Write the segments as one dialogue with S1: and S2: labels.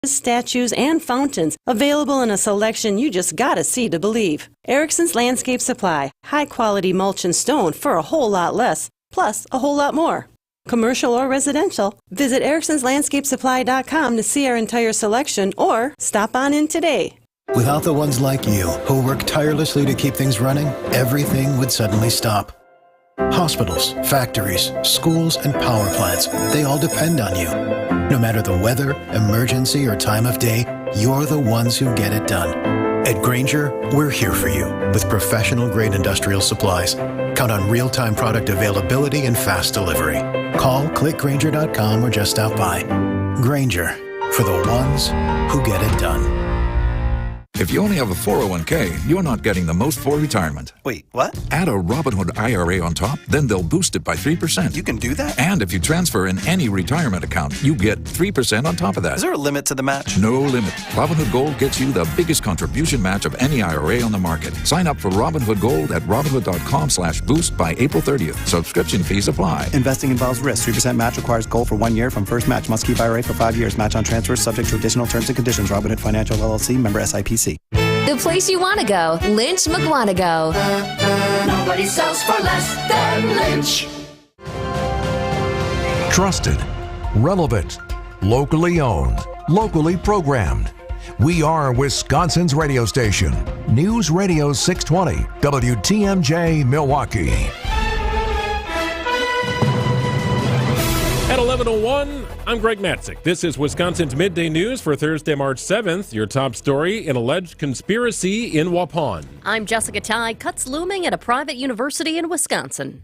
S1: statues, and fountains, available in a selection you just gotta see to believe. Erickson's Landscape Supply, high-quality mulch and stone for a whole lot less, plus a whole lot more. Commercial or residential, visit ericksonslandscapesupply.com to see our entire selection or stop on in today.
S2: Without the ones like you, who work tirelessly to keep things running, everything would suddenly stop. Hospitals, factories, schools, and power plants, they all depend on you. No matter the weather, emergency, or time of day, you're the ones who get it done. At Grainger, we're here for you with professional-grade industrial supplies. Count on real-time product availability and fast delivery. Call, click Grainger.com, or just stop by. Grainger, for the ones who get it done.
S3: If you only have a 401k, you're not getting the most for retirement.
S4: Wait, what?
S3: Add a Robinhood IRA on top, then they'll boost it by 3%.
S4: You can do that?
S3: And if you transfer in any retirement account, you get 3% on top of that.
S4: Is there a limit to the match?
S3: No limit. Robinhood Gold gets you the biggest contribution match of any IRA on the market. Sign up for Robinhood Gold at Robinhood.com/boost by April 30th. Subscription fees apply.
S4: Investing involves risk. 3% match requires gold for 1 year from first match. Must keep IRA for 5 years. Match on transfers subject to additional terms and conditions. Robinhood Financial LLC, member SIPC.
S5: The place you want to go, Lynch McWanago.
S6: Nobody sells for less than Lynch.
S7: Trusted, relevant, locally owned, locally programmed. We are Wisconsin's radio station. News Radio 620, WTMJ, Milwaukee.
S8: At 11:01, I'm Greg Matzik. This is Wisconsin's Midday News for Thursday, March 7th. Your top story, an alleged conspiracy in Waupun.
S9: I'm Jessica Ty. Cuts looming at a private university in Wisconsin.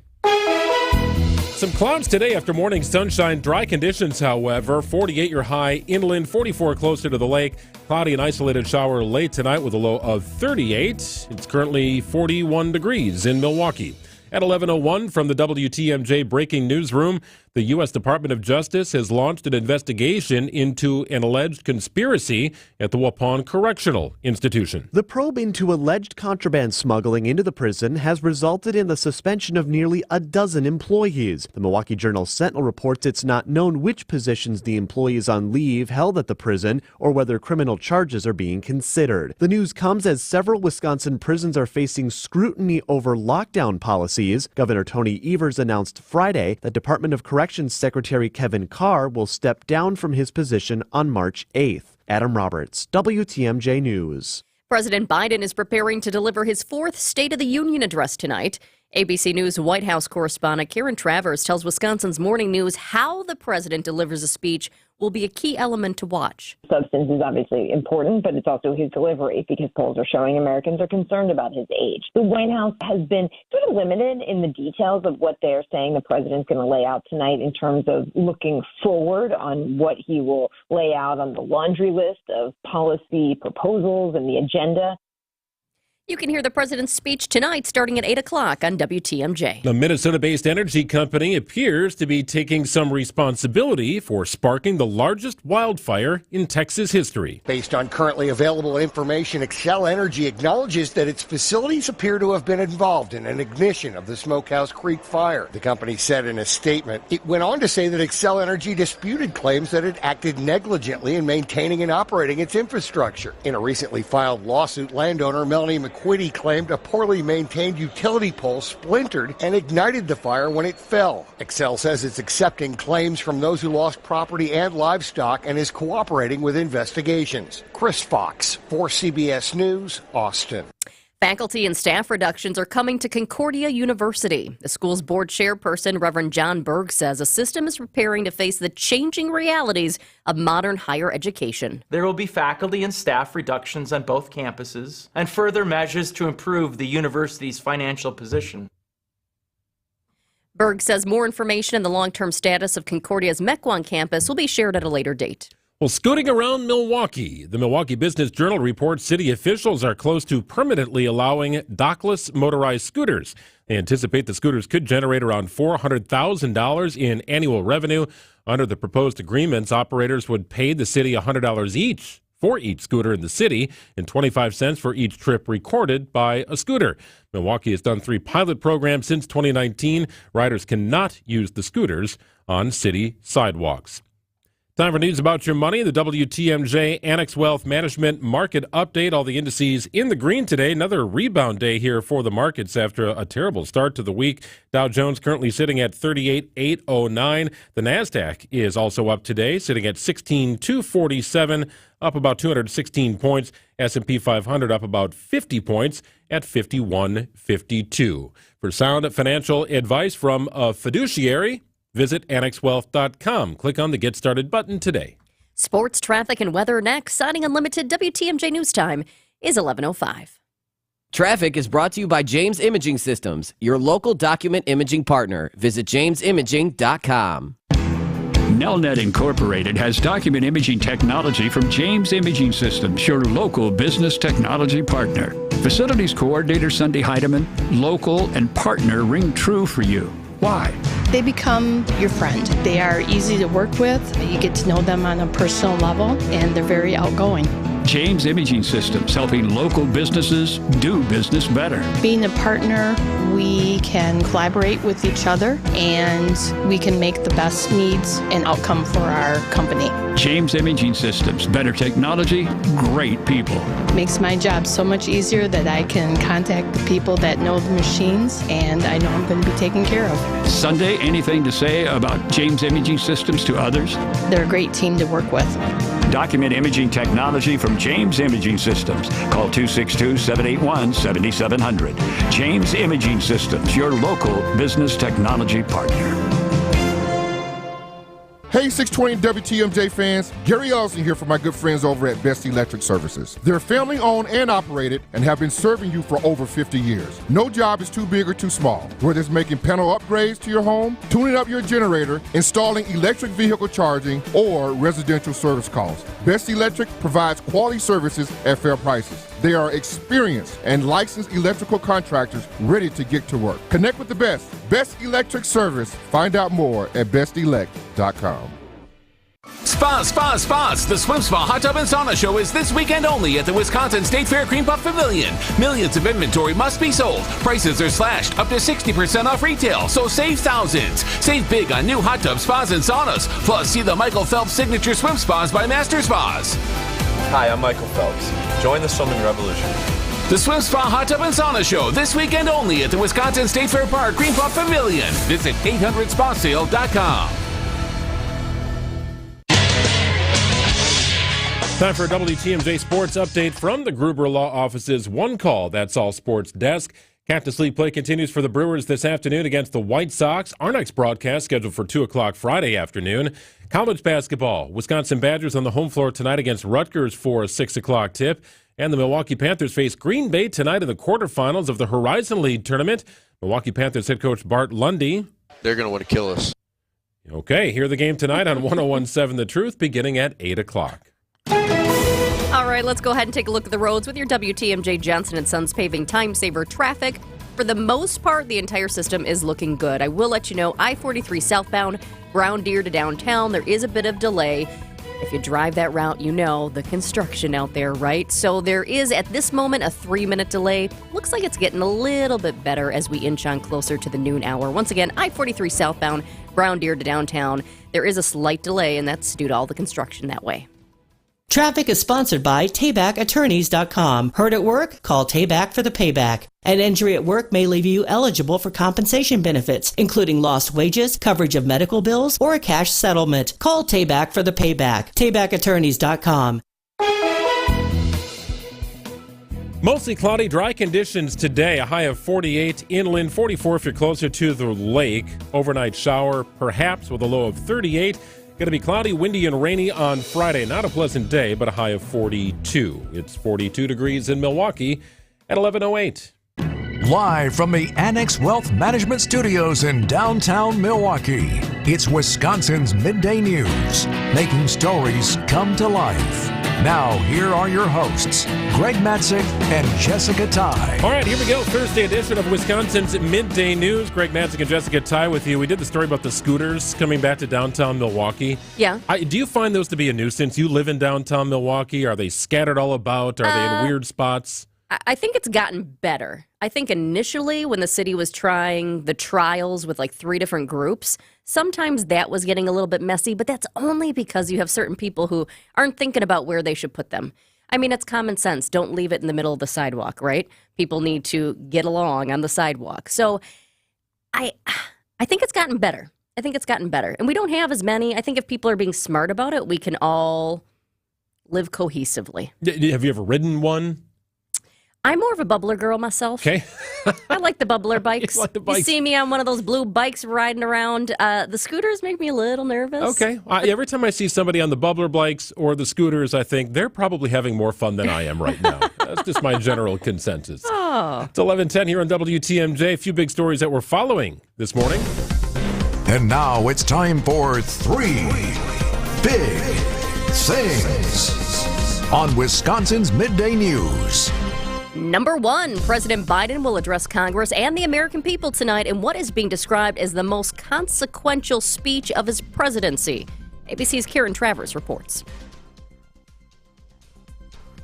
S8: Some clouds today after morning sunshine. Dry conditions, however. 48 your high inland, 44 closer to the lake. Cloudy and isolated shower late tonight with a low of 38. It's currently 41 degrees in Milwaukee. At 11:01 from the WTMJ Breaking Newsroom, the U.S. Department of Justice has launched an investigation into an alleged conspiracy at the Waupun Correctional Institution.
S10: The probe into alleged contraband smuggling into the prison has resulted in the suspension of nearly a dozen employees. The Milwaukee Journal-Sentinel reports it's not known which positions the employees on leave held at the prison or whether criminal charges are being considered. The news comes as several Wisconsin prisons are facing scrutiny over lockdown policies. Governor Tony Evers announced Friday that Department of Corrections Secretary Kevin Carr will step down from his position on March 8th. Adam Roberts, WTMJ News.
S9: President Biden is preparing to deliver his fourth State of the Union address tonight. ABC News White House correspondent Karen Travers tells Wisconsin's Morning News how the president delivers a speech will be a key element to watch.
S11: Substance is obviously important, but it's also his delivery because polls are showing Americans are concerned about his age. The White House has been sort of limited in the details of what they're saying the president's going to lay out tonight in terms of looking forward on what he will lay out on the laundry list of policy proposals and the agenda.
S9: You can hear the president's speech tonight starting at 8 o'clock on WTMJ.
S8: The Minnesota-based energy company appears to be taking some responsibility for sparking the largest wildfire in Texas history.
S12: Based on currently available information, Xcel Energy acknowledges that its facilities appear to have been involved in an ignition of the Smokehouse Creek fire. The company said in a statement. It went on to say that Xcel Energy disputed claims that it acted negligently in maintaining and operating its infrastructure. In a recently filed lawsuit, landowner Melanie McQuitty claimed a poorly maintained utility pole splintered and ignited the fire when it fell. Xcel says it's accepting claims from those who lost property and livestock and is cooperating with investigations. Chris Fox, for CBS News, Austin.
S9: Faculty and staff reductions are coming to Concordia University. The school's board chairperson, Reverend John Berg, says a system is preparing to face the changing realities of modern higher education.
S13: There will be faculty and staff reductions on both campuses and further measures to improve the university's financial position.
S9: Berg says more information on the long-term status of Concordia's Mequon campus will be shared at a later date.
S8: Well, scooting around Milwaukee, the Milwaukee Business Journal reports city officials are close to permanently allowing dockless motorized scooters. They anticipate the scooters could generate around $400,000 in annual revenue. Under the proposed agreements, operators would pay the city $100 each for each scooter in the city and 25 cents for each trip recorded by a scooter. Milwaukee has done 3 pilot programs since 2019. Riders cannot use the scooters on city sidewalks. Time for news about your money. The WTMJ Annex Wealth Management Market Update. All the indices in the green today. Another rebound day here for the markets after a terrible start to the week. Dow Jones currently sitting at 38,809. The NASDAQ is also up today, sitting at 16,247, up about 216 points. S&P 500 up about 50 points at 5152. For sound financial advice from a fiduciary, visit annexwealth.com. Click on the Get Started button today.
S9: Sports, traffic, and weather next. Signing Unlimited WTMJ News Time is 11:05.
S14: Traffic is brought to you by James Imaging Systems, your local document imaging partner. Visit jamesimaging.com.
S15: Nelnet Incorporated has document imaging technology from James Imaging Systems, your local business technology partner. Facilities Coordinator Sunday Heidemann, local and partner ring true for you. Why?
S16: They become your friend. They are easy to work with. You get to know them on a personal level, and they're very outgoing.
S15: James Imaging Systems, helping local businesses do business better.
S16: Being a partner, we can collaborate with each other, and we can make the best needs and outcome for our company.
S15: James Imaging Systems, better technology, great people.
S16: Makes my job so much easier that I can contact the people that know the machines, and I know I'm going to be taken care of.
S15: Sunday, anything to say about James Imaging Systems to others?
S16: They're a great team to work with.
S15: Document imaging technology from James Imaging Systems. Call 262-781-7700. James Imaging Systems, your local business technology partner.
S17: Hey, 620 WTMJ fans, Gary Ellison here for my good friends over at Best Electric Services. They're family owned and operated and have been serving you for over 50 years. No job is too big or too small. Whether it's making panel upgrades to your home, tuning up your generator, installing electric vehicle charging, or residential service calls, Best Electric provides quality services at fair prices. They are experienced and licensed electrical contractors ready to get to work. Connect with the best. Best Electric Service. Find out more at bestelect.com.
S18: Spas! The Swim Spa Hot Tub and Sauna Show is this weekend only at the Wisconsin State Fair Cream Puff Pavilion. Millions of inventory must be sold. Prices are slashed up to 60% off retail, so save thousands. Save big on new hot tub spas and saunas. Plus, see the Michael Phelps Signature Swim Spas by Master Spas.
S19: Hi, I'm Michael Phelps. Join the swimming revolution.
S18: The Swim Spa Hot Tub and Sauna Show this weekend only at the Wisconsin State Fair Park Cream Puff Pavilion. Visit 800spasale.com.
S8: Time for a WTMJ Sports Update from the Gruber Law Office's One Call, That's All Sports desk. Cactus League play continues for the Brewers this afternoon against the White Sox. Our next broadcast scheduled for 2 o'clock Friday afternoon. College basketball, Wisconsin Badgers on the home floor tonight against Rutgers for a 6 o'clock tip. And the Milwaukee Panthers face Green Bay tonight in the quarterfinals of the Horizon League tournament. Milwaukee Panthers head coach Bart Lundy.
S19: They're going to want to kill us.
S8: Okay, hear the game tonight on 101.7 The Truth beginning at 8 o'clock.
S9: All right, let's go ahead and take a look at the roads with your WTMJ Johnson & Sons paving time saver traffic. For the most part, the entire system is looking good. I will let you know, I-43 southbound, Brown Deer to downtown, there is a bit of delay. If you drive that route, you know the construction out there, right? So there is, at this moment, a 3-minute delay. Looks like it's getting a little bit better as we inch on closer to the noon hour. Once again, I-43 southbound, Brown Deer to downtown. There is a slight delay, and that's due to all the construction that way.
S20: Traffic is sponsored by TaybackAttorneys.com. Hurt at work? Call Tayback for the payback. An injury at work may leave you eligible for compensation benefits, including lost wages, coverage of medical bills, or a cash settlement. Call Tayback for the payback. TaybackAttorneys.com.
S8: Mostly cloudy, dry conditions today. A high of 48 inland, 44 if you're closer to the lake. Overnight shower, perhaps, with a low of 38. Going to be cloudy, windy, and rainy on Friday. Not a pleasant day, but a high of 42. It's 42 degrees in Milwaukee at 11:08.
S7: Live from the Annex Wealth Management Studios in downtown Milwaukee, it's Wisconsin's Midday News, making stories come to life. Now, here are your hosts, Greg Matzik and Jessica Ty.
S8: All right, here we go. Thursday edition of Wisconsin's Midday News. Greg Matzik and Jessica Ty with you. We did the story about the scooters coming back to downtown Milwaukee.
S9: Yeah.
S8: Do you find those to be a nuisance? You live in downtown Milwaukee. Are they scattered all about? Are they in weird spots?
S9: I think it's gotten better. I think initially when the city was trying the trials with like 3 different groups, sometimes that was getting a little bit messy, but that's only because you have certain people who aren't thinking about where they should put them. I mean, it's common sense. Don't leave it in the middle of the sidewalk, right? People need to get along on the sidewalk. So I think it's gotten better. I think it's gotten better. And we don't have as many. I think if people are being smart about it, we can all live cohesively.
S8: Have you ever ridden one?
S9: I'm more of a bubbler girl myself.
S8: Okay.
S9: I like the bubbler bikes.
S8: You like the bikes.
S9: You see me on one of those blue bikes riding around. The scooters make me a little nervous.
S8: Okay. Every time I see somebody on the bubbler bikes or the scooters, I think they're probably having more fun than I am right now. That's just my general consensus.
S9: Oh.
S8: It's 11:10 here on WTMJ. A few big stories that we're following this morning.
S7: And now it's time for 3 Big Things on Wisconsin's Midday News.
S9: Number 1, President Biden will address Congress and the American people tonight in what is being described as the most consequential speech of his presidency. ABC's Karen Travers reports.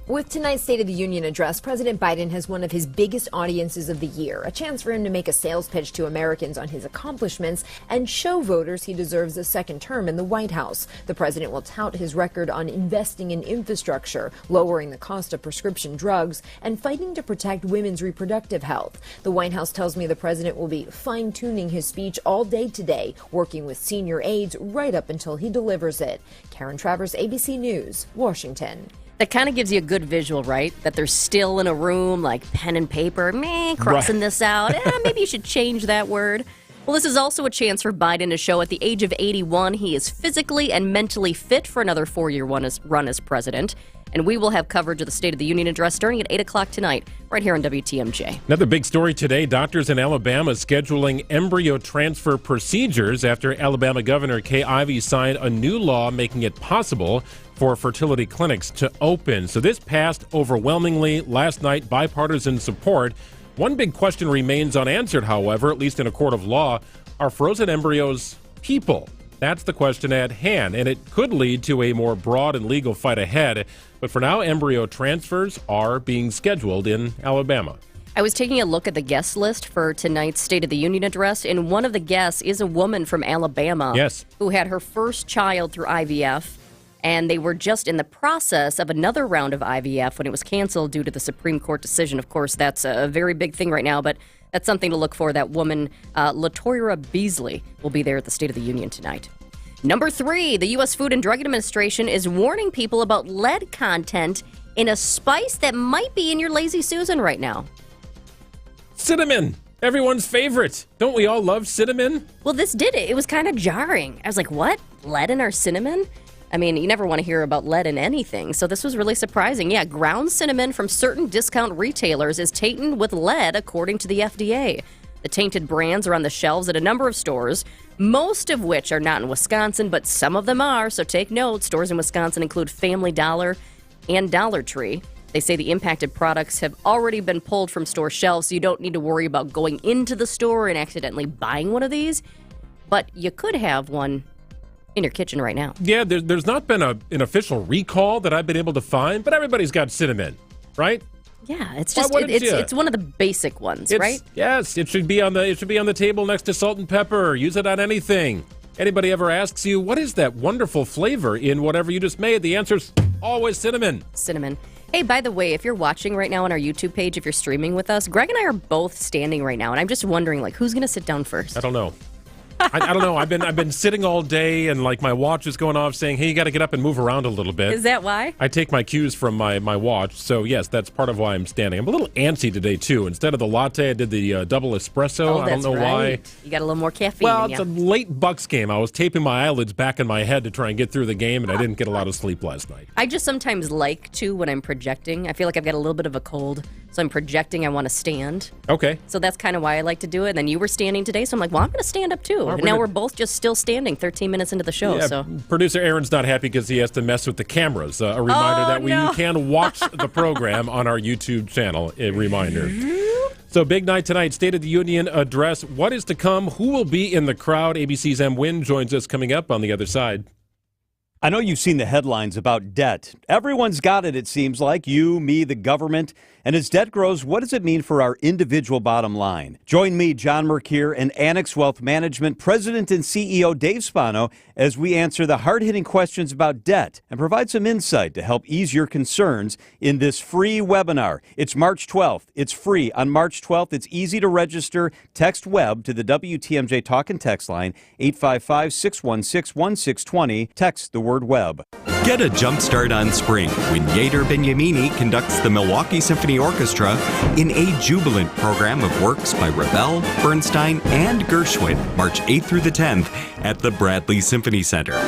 S21: With tonight's State of the Union address, President Biden has one of his biggest audiences of the year, a chance for him to make a sales pitch to Americans on his accomplishments and show voters he deserves a second term in the White House. The president will tout his record on investing in infrastructure, lowering the cost of prescription drugs, and fighting to protect women's reproductive health. The White House tells me the president will be fine-tuning his speech all day today, working with senior aides right up until he delivers it. Karen Travers, ABC News, Washington.
S9: That kind of gives you a good visual, right? That they're still in a room, like pen and paper, crossing this out. Maybe you should change that word. Well, this is also a chance for Biden to show at the age of 81 he is physically and mentally fit for another 4-year run as president. And we will have coverage of the State of the Union address starting at 8 o'clock tonight, right here on WTMJ.
S8: Another big story today, doctors in Alabama scheduling embryo transfer procedures after Alabama Governor Kay Ivey signed a new law making it possible for fertility clinics to open. So this passed overwhelmingly last night, bipartisan support. One big question remains unanswered, however, at least in a court of law. Are frozen embryos people? That's the question at hand, and it could lead to a more broad and legal fight ahead. But for now, embryo transfers are being scheduled in Alabama.
S9: I was taking a look at the guest list for tonight's State of the Union address, and one of the guests is a woman from Alabama who had her first child through IVF, and they were just in the process of another round of IVF when it was canceled due to the Supreme Court decision. Of course, that's a very big thing right now, but that's something to look for. That woman, LaToya Beasley, will be there at the State of the Union tonight. Number 3, the U.S. Food and Drug Administration is warning people about lead content in a spice that might be in your Lazy Susan right now.
S8: Cinnamon, everyone's favorite. Don't we all love cinnamon?
S9: Well, this did it. It was kind of jarring. I was like, what? Lead in our cinnamon? I mean, you never want to hear about lead in anything, so this was really surprising. Yeah, ground cinnamon from certain discount retailers is tainted with lead, according to the FDA. The tainted brands are on the shelves at a number of stores, most of which are not in Wisconsin, but some of them are, so take note. Stores in Wisconsin include Family Dollar and Dollar Tree. They say the impacted products have already been pulled from store shelves, so you don't need to worry about going into the store and accidentally buying one of these, but you could have one in your kitchen right now.
S8: Yeah, there's not been an official recall that I've been able to find, but everybody's got cinnamon, right?
S9: Yeah, it's just it's one of the basic ones, right?
S8: Yes, it should be on the table next to salt and pepper. Use it on anything. Anybody ever asks you, what is that wonderful flavor in whatever you just made? The answer's always cinnamon.
S9: Cinnamon. Hey, by the way, if you're watching right now on our YouTube page, if you're streaming with us, Greg and I are both standing right now, and I'm just wondering, like, who's going to sit down first?
S8: I don't know. I don't know. I've been sitting all day, and like my watch is going off saying, hey, you got to get up and move around a little bit.
S9: Is that why?
S8: I take my cues from my watch. So, yes, that's part of why I'm standing. I'm a little antsy today, too. Instead of the latte, I did the double espresso.
S9: Oh,
S8: I don't know
S9: why. You got a little more caffeine in
S8: it's a late Bucks game. I was taping my eyelids back in my head to try and get through the game, and I didn't get a lot of sleep last night.
S9: I just sometimes like to, when I'm projecting, I feel like I've got a little bit of a cold, so I'm projecting I want to stand.
S8: Okay.
S9: So that's kind of why I like to do it. And then you were standing today, so I'm like, well, I'm going to stand up, too. And now we're both just still standing 13 minutes into the show.
S8: Yeah,
S9: so
S8: producer Aaron's not happy because he has to mess with the cameras. A reminder that you can watch the program on our YouTube channel. A reminder. So big night tonight, State of the Union address. What is to come? Who will be in the crowd? ABC's M. Wynn joins us coming up on the other side.
S1: I know you've seen the headlines about debt. Everyone's got it seems like. You, me, the government. And as debt grows, what does it mean for our individual bottom line? Join me, John Merkier, and Annex Wealth Management President and CEO Dave Spano as we answer the hard-hitting questions about debt and provide some insight to help ease your concerns in this free webinar. It's March 12th. It's free on March 12th. It's easy to register. Text WEB to the WTMJ Talk and Text line, 855-616-1620. Text the word WEB.
S22: Get a jump start on spring when Yater Benyamini conducts the Milwaukee Symphony Orchestra in a jubilant program of works by Ravel, Bernstein, and Gershwin, March 8th through the 10th at the Bradley Symphony Center.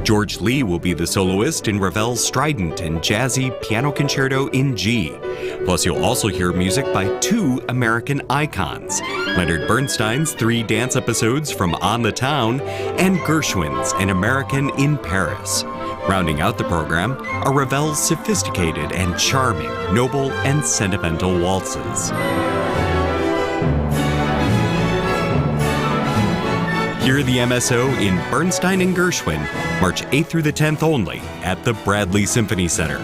S22: George Lee will be the soloist in Ravel's strident and jazzy piano concerto in G. Plus, you'll also hear music by two American icons, Leonard Bernstein's 3 dance episodes from On the Town and Gershwin's An American in Paris. Rounding out the program are Ravel's sophisticated and charming, noble and sentimental waltzes. Hear the MSO in Bernstein and Gershwin, March 8th through the 10th only at the Bradley Symphony Center.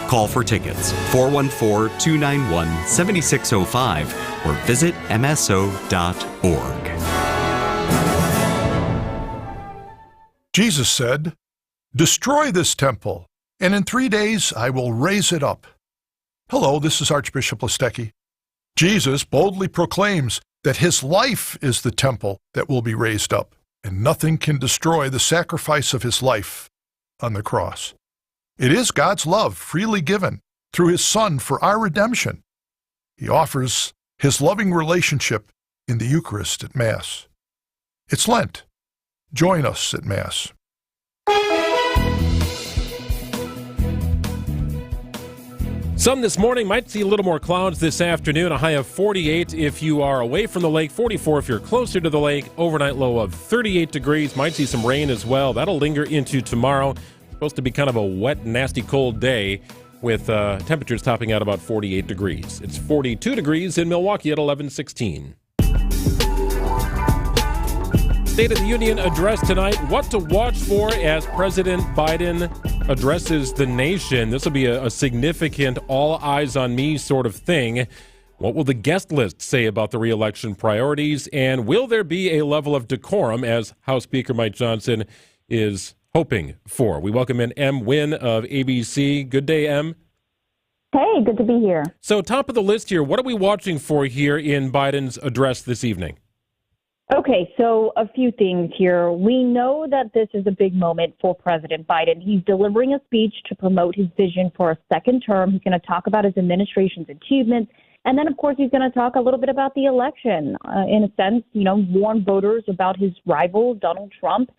S22: Call for tickets, 414-291-7605, or visit mso.org.
S23: Jesus said, "Destroy this temple, and in 3 days I will raise it up." Hello, this is Archbishop Listecki. Jesus boldly proclaims that his life is the temple that will be raised up, and nothing can destroy the sacrifice of his life on the cross. It is God's love freely given through his Son for our redemption. He offers his loving relationship in the Eucharist at Mass. It's Lent. Join us at Mass.
S8: Sun this morning, might see a little more clouds this afternoon. A high of 48 if you are away from the lake, 44 if you're closer to the lake. Overnight low of 38 degrees. Might see some rain as well. That'll linger into tomorrow. Supposed to be kind of a wet, nasty, cold day with temperatures topping out about 48 degrees. It's 42 degrees in Milwaukee at 11:16. State of the Union address tonight. What to watch for as President Biden addresses the nation. This will be a significant all eyes on me sort of thing. What will the guest list say about the re-election priorities? And will there be a level of decorum as House Speaker Mike Johnson is hoping for? We welcome in M. Wynn of ABC. Good day, M.
S24: Hey, good to be here.
S8: So top of the list here, what are we watching for here in Biden's address this evening?
S24: Okay, so a few things here. We know that this is a big moment for President Biden. He's delivering a speech to promote his vision for a second term. He's going to talk about his administration's achievements. And then, of course, he's going to talk a little bit about the election, in a sense, warn voters about his rival, Donald Trump.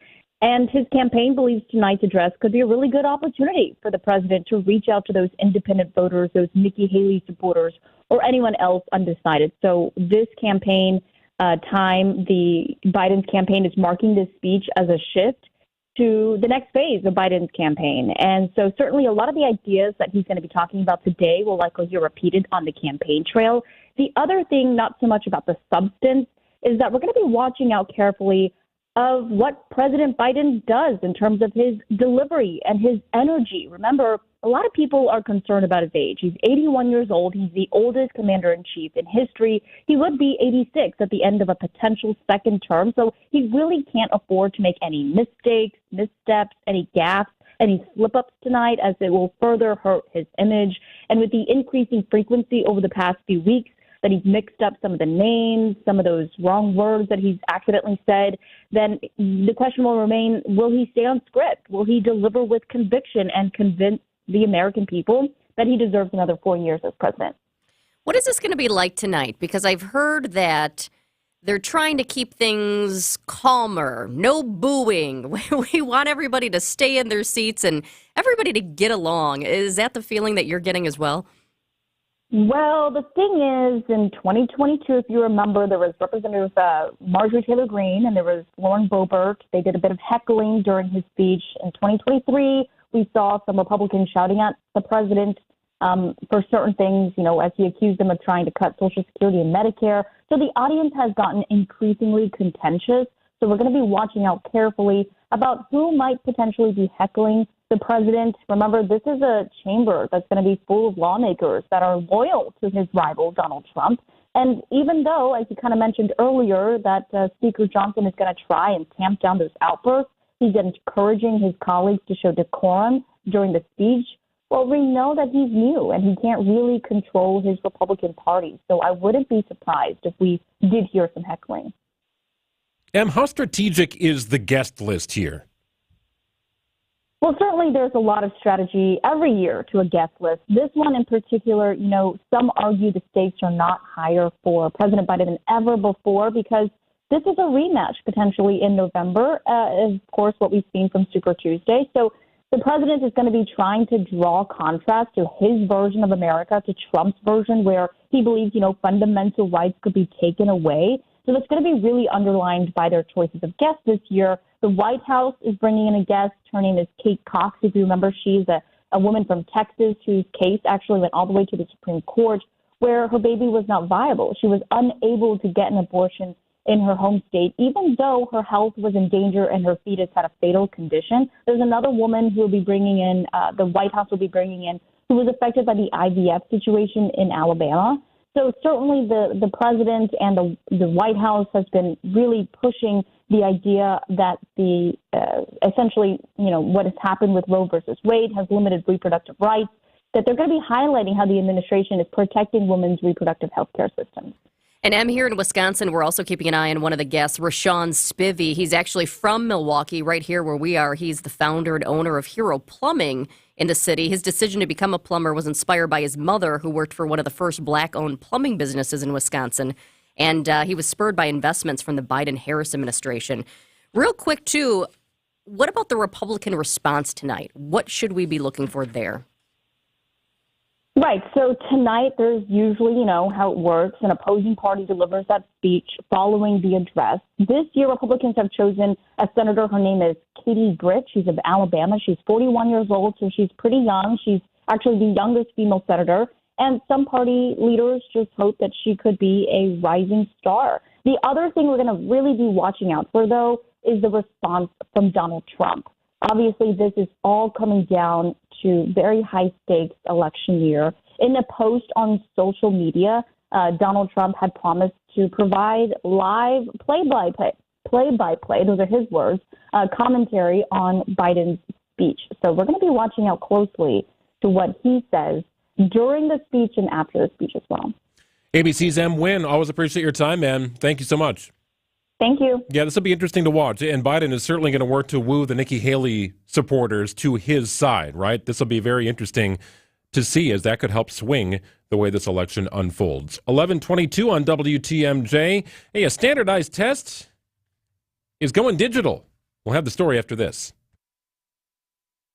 S24: And his campaign believes tonight's address could be a really good opportunity for the president to reach out to those independent voters, those Nikki Haley supporters, or anyone else undecided. So this campaign Biden's campaign is marking this speech as a shift to the next phase of Biden's campaign. And so certainly a lot of the ideas that he's going to be talking about today will likely hear repeated on the campaign trail. The other thing, not so much about the substance, is that we're going to be watching out carefully of what President Biden does in terms of his delivery and his energy. Remember, a lot of people are concerned about his age. He's 81 years old. He's the oldest commander-in-chief in history. He would be 86 at the end of a potential second term. So he really can't afford to make any mistakes, missteps, any gaffes, any slip-ups tonight, as it will further hurt his image. And with the increasing frequency over the past few weeks, that he's mixed up some of the names, some of those wrong words that he's accidentally said, then the question will remain, will he stay on script? Will he deliver with conviction and convince the American people that he deserves another 4 years as president?
S9: What is this going to be like tonight? Because I've heard that they're trying to keep things calmer, no booing. We want everybody to stay in their seats and everybody to get along. Is that the feeling that you're getting as well?
S24: Well, the thing is, in 2022, if you remember, there was Representative Marjorie Taylor Greene and there was Lauren Boebert. They did a bit of heckling during his speech. In 2023, we saw some Republicans shouting at the president for certain things, as he accused them of trying to cut Social Security and Medicare. So the audience has gotten increasingly contentious. So we're going to be watching out carefully about who might potentially be heckling the president. Remember, this is a chamber that's going to be full of lawmakers that are loyal to his rival, Donald Trump. And even though, as you kind of mentioned earlier, that Speaker Johnson is going to try and tamp down those outbursts, he's encouraging his colleagues to show decorum during the speech. Well, we know that he's new and he can't really control his Republican Party. So I wouldn't be surprised if we did hear some heckling.
S8: How strategic is the guest list here?
S24: Well, certainly there's a lot of strategy every year to a guest list. This one in particular, some argue the stakes are not higher for President Biden than ever before because this is a rematch potentially in November, of course, what we've seen from Super Tuesday. So the president is going to be trying to draw contrast to his version of America to Trump's version where he believes, fundamental rights could be taken away. So that's going to be really underlined by their choices of guests this year. The White House is bringing in a guest. Her name is Kate Cox. If you remember, she's a woman from Texas whose case actually went all the way to the Supreme Court where her baby was not viable. She was unable to get an abortion in her home state, even though her health was in danger and her fetus had a fatal condition. There's another woman who will be bringing in, the White House will be bringing in, who was affected by the IVF situation in Alabama. So certainly the president and the White House has been really pushing the idea that essentially, what has happened with Roe versus Wade has limited reproductive rights, that they're going to be highlighting how the administration is protecting women's reproductive health care systems.
S9: And here in Wisconsin, we're also keeping an eye on one of the guests, Rashawn Spivey. He's actually from Milwaukee, right here where we are. He's the founder and owner of Hero Plumbing in the city. His decision to become a plumber was inspired by his mother, who worked for one of the first black-owned plumbing businesses in Wisconsin. And he was spurred by investments from the Biden-Harris administration. Real quick, too, what about the Republican response tonight? What should we be looking for there?
S24: Right. So tonight there's usually, how it works. An opposing party delivers that speech following the address. This year, Republicans have chosen a senator. Her name is Katie Britt. She's of Alabama. She's 41 years old, so she's pretty young. She's actually the youngest female senator. And some party leaders just hope that she could be a rising star. The other thing we're going to really be watching out for, though, is the response from Donald Trump. Obviously, this is all coming down to very high-stakes election year. In a post on social media, Donald Trump had promised to provide live play-by-play, those are his words, commentary on Biden's speech. So we're going to be watching out closely to what he says during the speech and after the speech as well.
S8: ABC's M. Wynn, always appreciate your time, man. Thank you so much.
S24: Thank you.
S8: Yeah, this will be interesting to watch. And Biden is certainly going to work to woo the Nikki Haley supporters to his side, right? This will be very interesting to see as that could help swing the way this election unfolds. 11:22 on WTMJ. Hey, a standardized test is going digital. We'll have the story after this.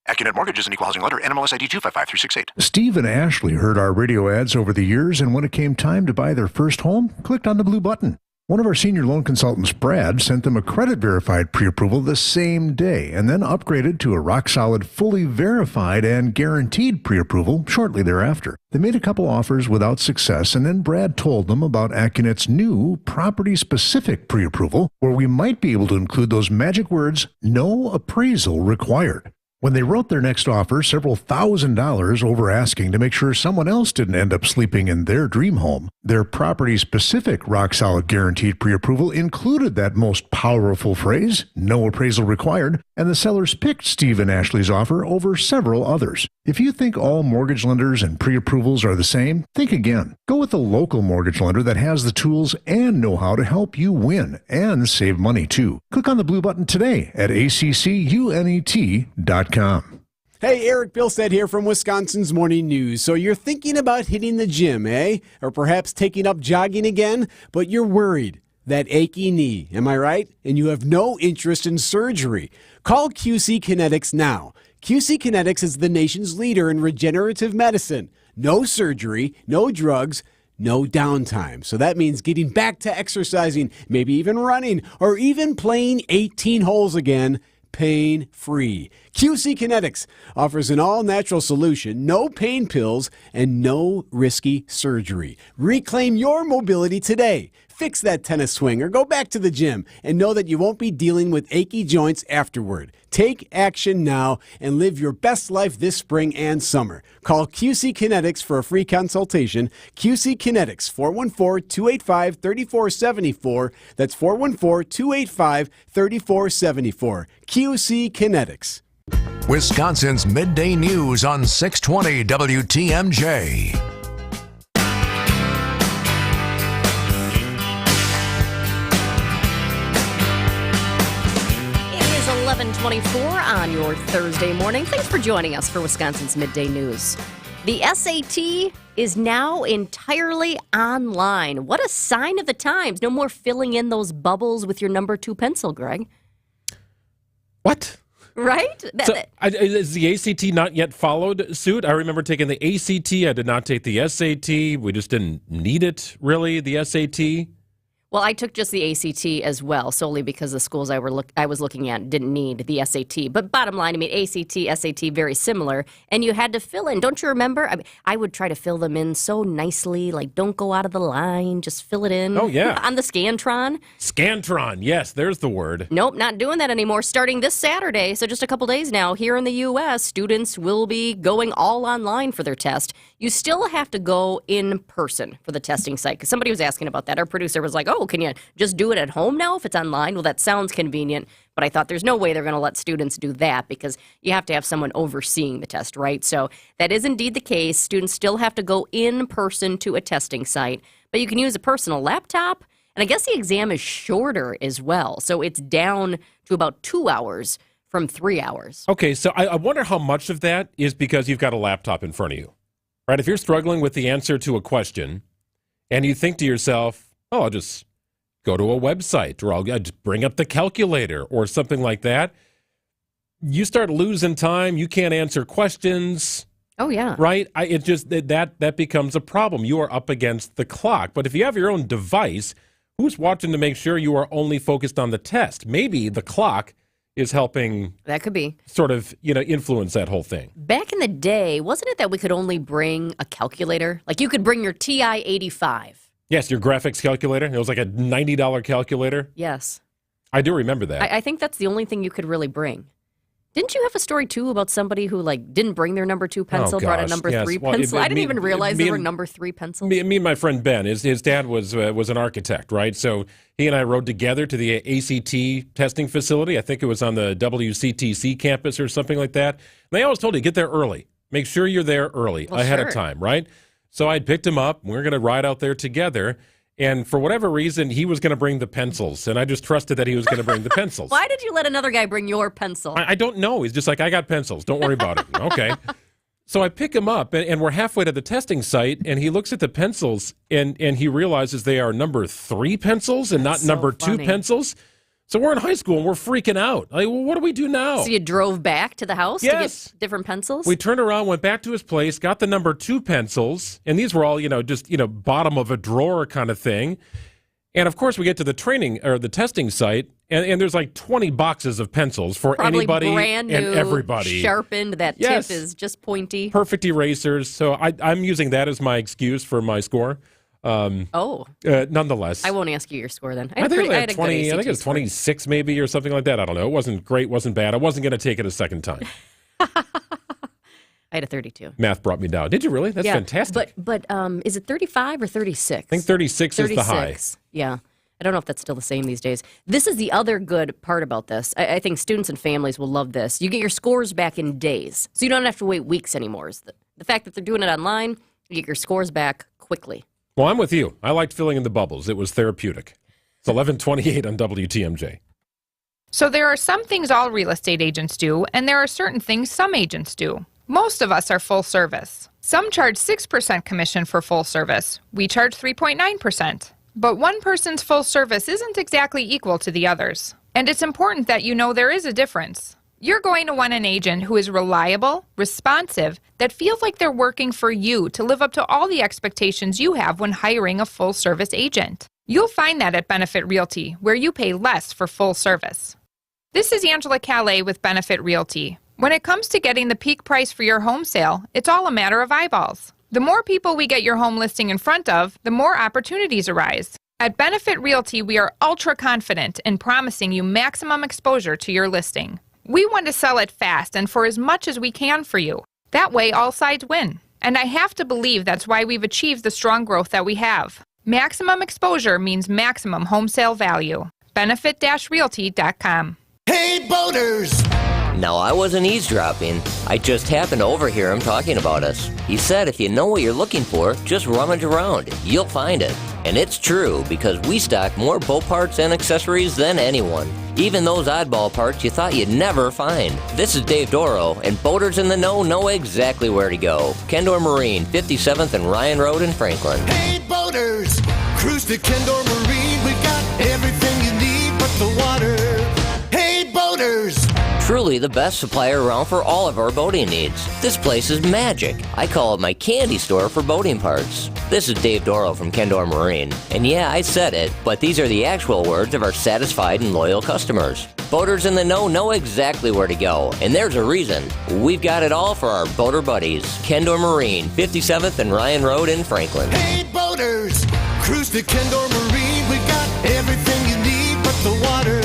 S2: AccuNet Mortgage is an equal housing lender. NMLS ID 255368.
S23: Steve and Ashley heard our radio ads over the years, and when it came time to buy their first home, clicked on the blue button. One of our senior loan consultants, Brad, sent them a credit-verified pre-approval the same day and then upgraded to a rock-solid, fully verified and guaranteed pre-approval shortly thereafter. They made a couple offers without success, and then Brad told them about AccuNet's new property-specific pre-approval, where we might be able to include those magic words, no appraisal required. When they wrote their next offer, several $1,000s over asking to make sure someone else didn't end up sleeping in their dream home, their property-specific rock-solid guaranteed pre-approval included that most powerful phrase, no appraisal required, and the sellers picked Steve and Ashley's offer over several others. If you think all mortgage lenders and pre-approvals are the same, think again. Go with a local mortgage lender that has the tools and know-how to help you win and save money, too. Click on the blue button today at accunet.com.
S3: Hey, Eric Bilstead here from Wisconsin's Morning News. So you're thinking about hitting the gym, eh? Or perhaps taking up jogging again, but you're worried. That achy knee, am I right? And you have no interest in surgery. Call QC Kinetics now. QC Kinetics is the nation's leader in regenerative medicine. No surgery, no drugs, no downtime. So that means getting back to exercising, maybe even running, or even playing 18 holes again, pain-free. QC Kinetics offers an all-natural solution, no pain pills, and no risky surgery. Reclaim your mobility today. Fix that tennis swing or go back to the gym and know that you won't be dealing with achy joints afterward. Take action now and live your best life this spring and summer. Call QC Kinetics for a free consultation. QC Kinetics, 414-285-3474. That's 414-285-3474. QC Kinetics.
S7: Wisconsin's Midday News on 620 WTMJ.
S9: It is 11:24 on your Thursday morning. Thanks for joining us for Wisconsin's Midday News. The SAT is now entirely online. What a sign of the times. No more filling in those bubbles with your number 2 pencil, Greg.
S8: What?
S9: Right?
S8: Is the ACT not yet followed suit? I remember taking the ACT. I did not take the SAT. We just didn't need it, really, the SAT.
S9: Well, I took just the ACT as well, solely because the schools I was looking at didn't need the SAT. But bottom line, I mean, ACT, SAT, very similar. And you had to fill in. Don't you remember? I would try to fill them in so nicely, like don't go out of the line, just fill it in.
S8: Oh, yeah.
S9: On the Scantron.
S8: Scantron, yes, there's the word.
S9: Nope, not doing that anymore. Starting this Saturday, so just a couple days now, here in the U.S., students will be going all online for their test. You still have to go in person for the testing site, because somebody was asking about that. Our producer was like, oh, can you just do it at home now if it's online? Well, that sounds convenient, but I thought there's no way they're going to let students do that because you have to have someone overseeing the test, right? So that is indeed the case. Students still have to go in person to a testing site, but you can use a personal laptop, and I guess the exam is shorter as well. So it's down to about 2 hours from 3 hours.
S8: Okay, so I wonder how much of that is because you've got a laptop in front of you, right? If you're struggling with the answer to a question and you think to yourself, oh, I'll just go to a website, or I'll just bring up the calculator or something like that. You start losing time. You can't answer questions.
S9: Oh, yeah.
S8: Right? It just that becomes a problem. You are up against the clock. But if you have your own device, who's watching to make sure you are only focused on the test? Maybe the clock is helping.
S9: That could be.
S8: Sort of, influence that whole thing.
S9: Back in the day, wasn't it that we could only bring a calculator? Like you could bring your TI-85.
S8: Yes, your graphics calculator. It was like a $90 calculator.
S9: Yes.
S8: I do remember that.
S9: I think that's the only thing you could really bring. Didn't you have a story, too, about somebody who, didn't bring their number 2 pencil, brought a number 3 pencil? I didn't even realize there were number 3 pencils.
S8: Me and my friend Ben, his dad was an architect, right? So he and I rode together to the ACT testing facility. I think it was on the WCTC campus or something like that. And they always told you, get there early. Make sure you're there early, ahead of time, right? So I picked him up. We were going to ride out there together. And for whatever reason, he was going to bring the pencils. And I just trusted that he was going to bring the pencils.
S9: Why did you let another guy bring your pencil?
S8: I don't know. He's just like, I got pencils. Don't worry about it. Okay. So I pick him up, and we're halfway to the testing site, and he looks at the pencils, and he realizes they are number 3 pencils and not number 2 pencils. So we're in high school, and we're freaking out. Like, well, what do we do now?
S9: So you drove back to the house to get different pencils?
S8: We turned around, went back to his place, got the number 2 pencils, and these were all, just bottom of a drawer kind of thing. And, of course, we get to the training or the testing site, and there's like 20 boxes of pencils for
S9: probably
S8: anybody
S9: brand new,
S8: and everybody.
S9: Sharpened. That tip is just pointy.
S8: Perfect erasers. So I'm using that as my excuse for my score. Nonetheless,
S9: I won't ask you your score then.
S8: I think it was 26 maybe or something like that. I don't know. It wasn't great, wasn't bad. I wasn't going to take it a second time.
S9: I had a 32.
S8: Math brought me down. Did you really? That's fantastic.
S9: But is it 35 or 36?
S8: I think 36 is the high.
S9: Yeah. I don't know if that's still the same these days. This is the other good part about this. I think students and families will love this. You get your scores back in days, so you don't have to wait weeks anymore. The fact that they're doing it online, you get your scores back quickly.
S8: Well, I'm with you. I liked filling in the bubbles. It was therapeutic. It's 11:28 on WTMJ.
S4: So there are some things all real estate agents do, and there are certain things some agents do. Most of us are full service. Some charge 6% commission for full service. We charge 3.9%. But one person's full service isn't exactly equal to the others. And it's important that you know there is a difference. You're going to want an agent who is reliable, responsive, that feels like they're working for you to live up to all the expectations you have when hiring a full-service agent. You'll find that at Benefit Realty, where you pay less for full service. This is Angela Calais with Benefit Realty. When it comes to getting the peak price for your home sale, it's all a matter of eyeballs. The more people we get your home listing in front of, the more opportunities arise. At Benefit Realty, we are ultra confident in promising you maximum exposure to your listing. We want to sell it fast and for as much as we can for you. That way, all sides win. And I have to believe that's why we've achieved the strong growth that we have. Maximum exposure means maximum home sale value. Benefit-realty.com.
S5: Hey, boaters!
S6: No, I wasn't eavesdropping. I just happened to overhear him talking about us. He said if you know what you're looking for, just rummage around. You'll find it. And it's true, because we stock more boat parts and accessories than anyone. Even those oddball parts you thought you'd never find. This is Dave Doro, and boaters in the know exactly where to go. Kendor Marine, 57th and Ryan Road in Franklin.
S5: Hey, boaters! Cruise to Kendor Marine. We've got everything you need but the water. Hey, boaters!
S6: Truly the best supplier around for all of our boating needs. This place is magic. I call it my candy store for boating parts. This is Dave Doro from Kendor Marine. And yeah, I said it, but these are the actual words of our satisfied and loyal customers. Boaters in the know exactly where to go, and there's a reason. We've got it all for our boater buddies. Kendor Marine, 57th and Ryan Road in Franklin.
S5: Hey, boaters! Cruise to Kendor Marine. We've got everything you need but the water.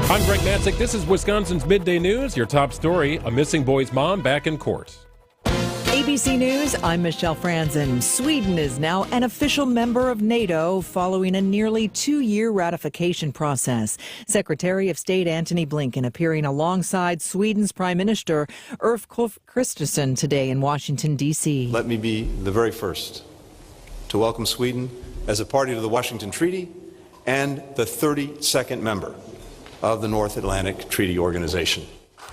S8: I'm Greg Matzik. This is Wisconsin's Midday News. Your top story, a missing boy's mom back in court.
S10: ABC News, I'm Michelle Franzen. Sweden is now an official member of NATO following a nearly 2-year ratification process. Secretary of State Antony Blinken appearing alongside Sweden's Prime Minister Ulf Kristersson today in Washington, D.C.
S11: Let me be the very first to welcome Sweden as a party to the Washington Treaty and the 32nd member of the North Atlantic Treaty Organization.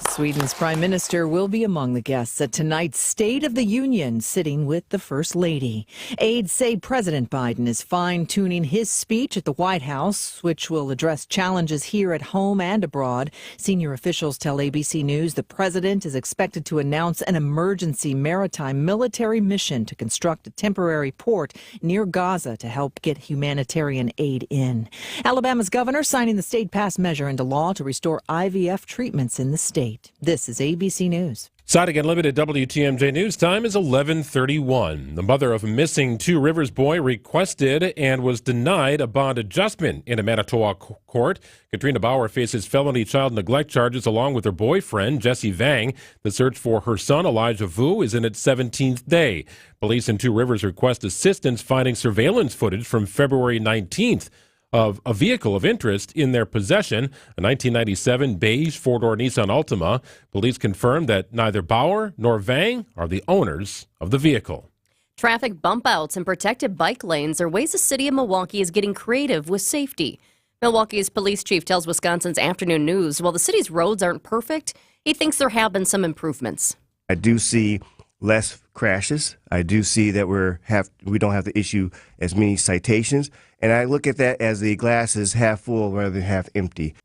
S10: Sweden's Prime Minister will be among the guests at tonight's State of the Union, sitting with the First Lady. Aides say President Biden is fine-tuning his speech at the White House, which will address challenges here at home and abroad. Senior officials tell ABC News the president is expected to announce an emergency maritime military mission to construct a temporary port near Gaza to help get humanitarian aid in. Alabama's governor signing the state-passed measure into law to restore IVF treatments in the state. This is ABC News.
S8: Siding Unlimited WTMJ News time is 11:31. The mother of a missing Two Rivers boy requested and was denied a bond adjustment in a Manitowoc court. Katrina Bauer faces felony child neglect charges along with her boyfriend, Jesse Vang. The search for her son, Elijah Vu, is in its 17th day. Police in Two Rivers request assistance finding surveillance footage from February 19th. Of a vehicle of interest in their possession, a 1997 beige four-door Nissan Altima. Police confirmed that neither Bauer nor Vang are the owners of the vehicle.
S9: Traffic bump outs and protected bike lanes are ways the city of Milwaukee is getting creative with safety. Milwaukee's police chief tells Wisconsin's Afternoon News while the city's roads aren't perfect, he thinks there have been some improvements.
S25: I do see less crashes. I do see that we don't have to issue as many citations. And I look at that as the glass is half full rather than half empty.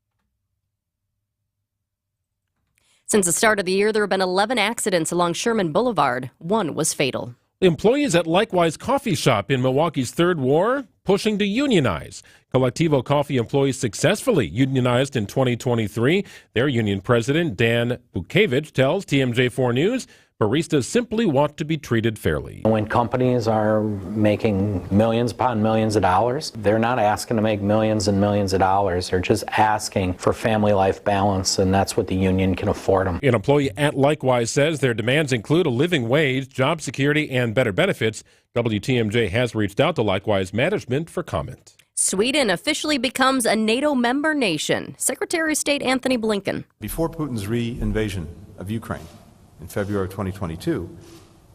S9: Since the start of the year, there have been 11 accidents along Sherman Boulevard. One was fatal.
S8: Employees at Likewise Coffee Shop in Milwaukee's Third Ward pushing to unionize. Collectivo Coffee employees successfully unionized in 2023. Their union president, Dan Bukevich, tells TMJ4 News, baristas simply want to be treated fairly.
S26: When companies are making millions upon millions of dollars, they're not asking to make millions and millions of dollars. They're just asking for family life balance, and that's what the union can afford them.
S8: An employee at Likewise says their demands include a living wage, job security, and better benefits. WTMJ has reached out to Likewise management for comment.
S9: Sweden officially becomes a NATO member nation. Secretary of State Antony Blinken.
S11: Before Putin's re-invasion of Ukraine in February of 2022,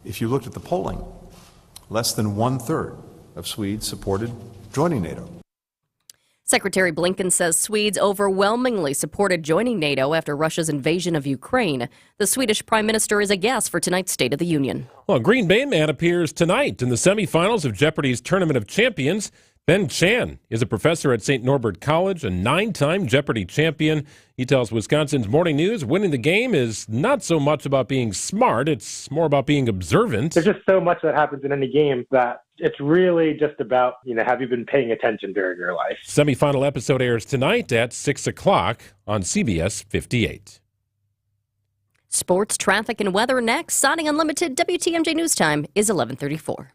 S11: if you looked at the polling, less than 1/3 of Swedes supported joining NATO.
S9: Secretary Blinken says Swedes overwhelmingly supported joining NATO after Russia's invasion of Ukraine. The Swedish Prime Minister is a guest for tonight's State of the Union.
S8: Well, Green Bay man appears tonight in the semifinals of Jeopardy's Tournament of Champions. Ben Chan is a professor at St. Norbert College, a 9-time Jeopardy champion. He tells Wisconsin's Morning News winning the game is not so much about being smart, it's more about being observant.
S27: There's just so much that happens in any game that it's really just about, have you been paying attention during your life?
S8: Semifinal episode airs tonight at 6 o'clock on CBS 58.
S9: Sports, traffic, and weather next. Signing Unlimited WTMJ News Time is 11:34.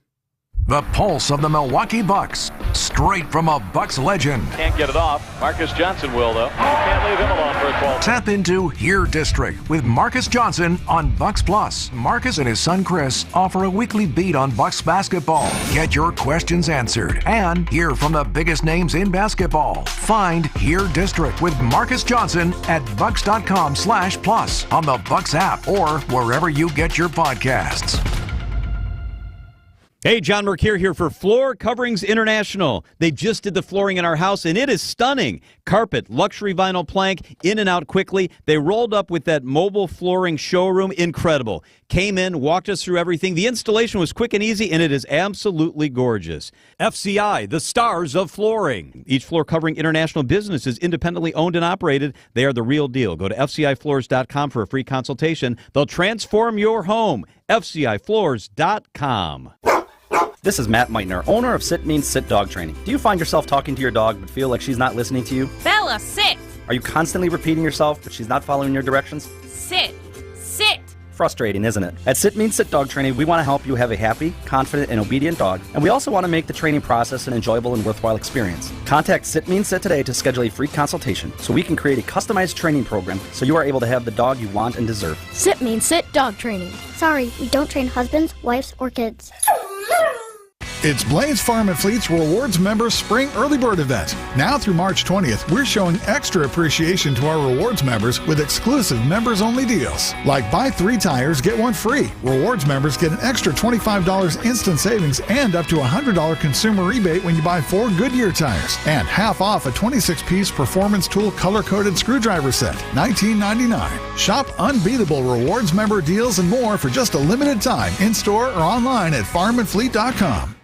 S7: The pulse of the Milwaukee Bucks, straight from a Bucks legend.
S12: Can't get it off. Marcus Johnson will, though. Can't leave him alone for a 12.
S7: Tap into Here District with Marcus Johnson on Bucks Plus. Marcus and his son Chris offer a weekly beat on Bucks basketball. Get your questions answered and hear from the biggest names in basketball. Find Here District with Marcus Johnson at bucks.com/plus on the Bucks app or wherever you get your podcasts.
S1: Hey, John Mercure here for Floor Coverings International. They just did the flooring in our house, and it is stunning. Carpet, luxury vinyl plank, in and out quickly. They rolled up with that mobile flooring showroom. Incredible. Came in, walked us through everything. The installation was quick and easy, and it is absolutely gorgeous. FCI, the stars of flooring. Each Floor Covering International business is independently owned and operated. They are the real deal. Go to FCIFloors.com for a free consultation. They'll transform your home. FCIFloors.com.
S13: This is Matt Meitner, owner of Sit Means Sit Dog Training. Do you find yourself talking to your dog but feel like she's not listening to you?
S14: Bella, sit!
S13: Are you constantly repeating yourself but she's not following your directions?
S14: Sit! Sit!
S13: Frustrating, isn't it? At Sit Means Sit Dog Training, we want to help you have a happy, confident, and obedient dog, and we also want to make the training process an enjoyable and worthwhile experience. Contact Sit Means Sit today to schedule a free consultation so we can create a customized training program so you are able to have the dog you want and deserve.
S15: Sit Means Sit Dog Training. Sorry, we don't train husbands, wives, or kids.
S23: It's Blaze Farm and Fleet's Rewards Members Spring Early Bird Event. Now through March 20th, we're showing extra appreciation to our rewards members with exclusive members-only deals. Like buy 3 tires, get 1 free. Rewards members get an extra $25 instant savings and up to $100 consumer rebate when you buy 4 Goodyear tires. And half off a 26-piece Performance Tool color-coded screwdriver set, $19.99. Shop unbeatable rewards member deals and more for just a limited time in-store or online at farmandfleet.com.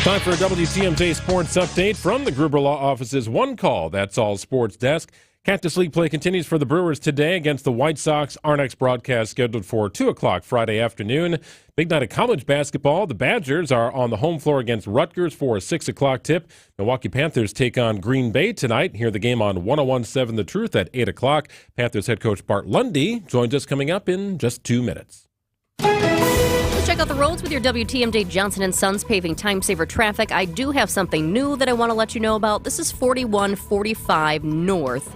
S8: Time for a WTMJ Sports Update from the Gruber Law Office's One Call, That's All Sports Desk. Cactus League play continues for the Brewers today against the White Sox. Our next broadcast scheduled for 2 o'clock Friday afternoon. Big night of college basketball. The Badgers are on the home floor against Rutgers for a 6 o'clock tip. Milwaukee Panthers take on Green Bay tonight. Hear the game on 101.7 The Truth at 8 o'clock. Panthers head coach Bart Lundy joins us coming up in just 2 minutes.
S9: Let's check out the roads with your WTMJ Johnson & Sons paving time-saver traffic. I do have something new that I want to let you know about. This is 4145 North.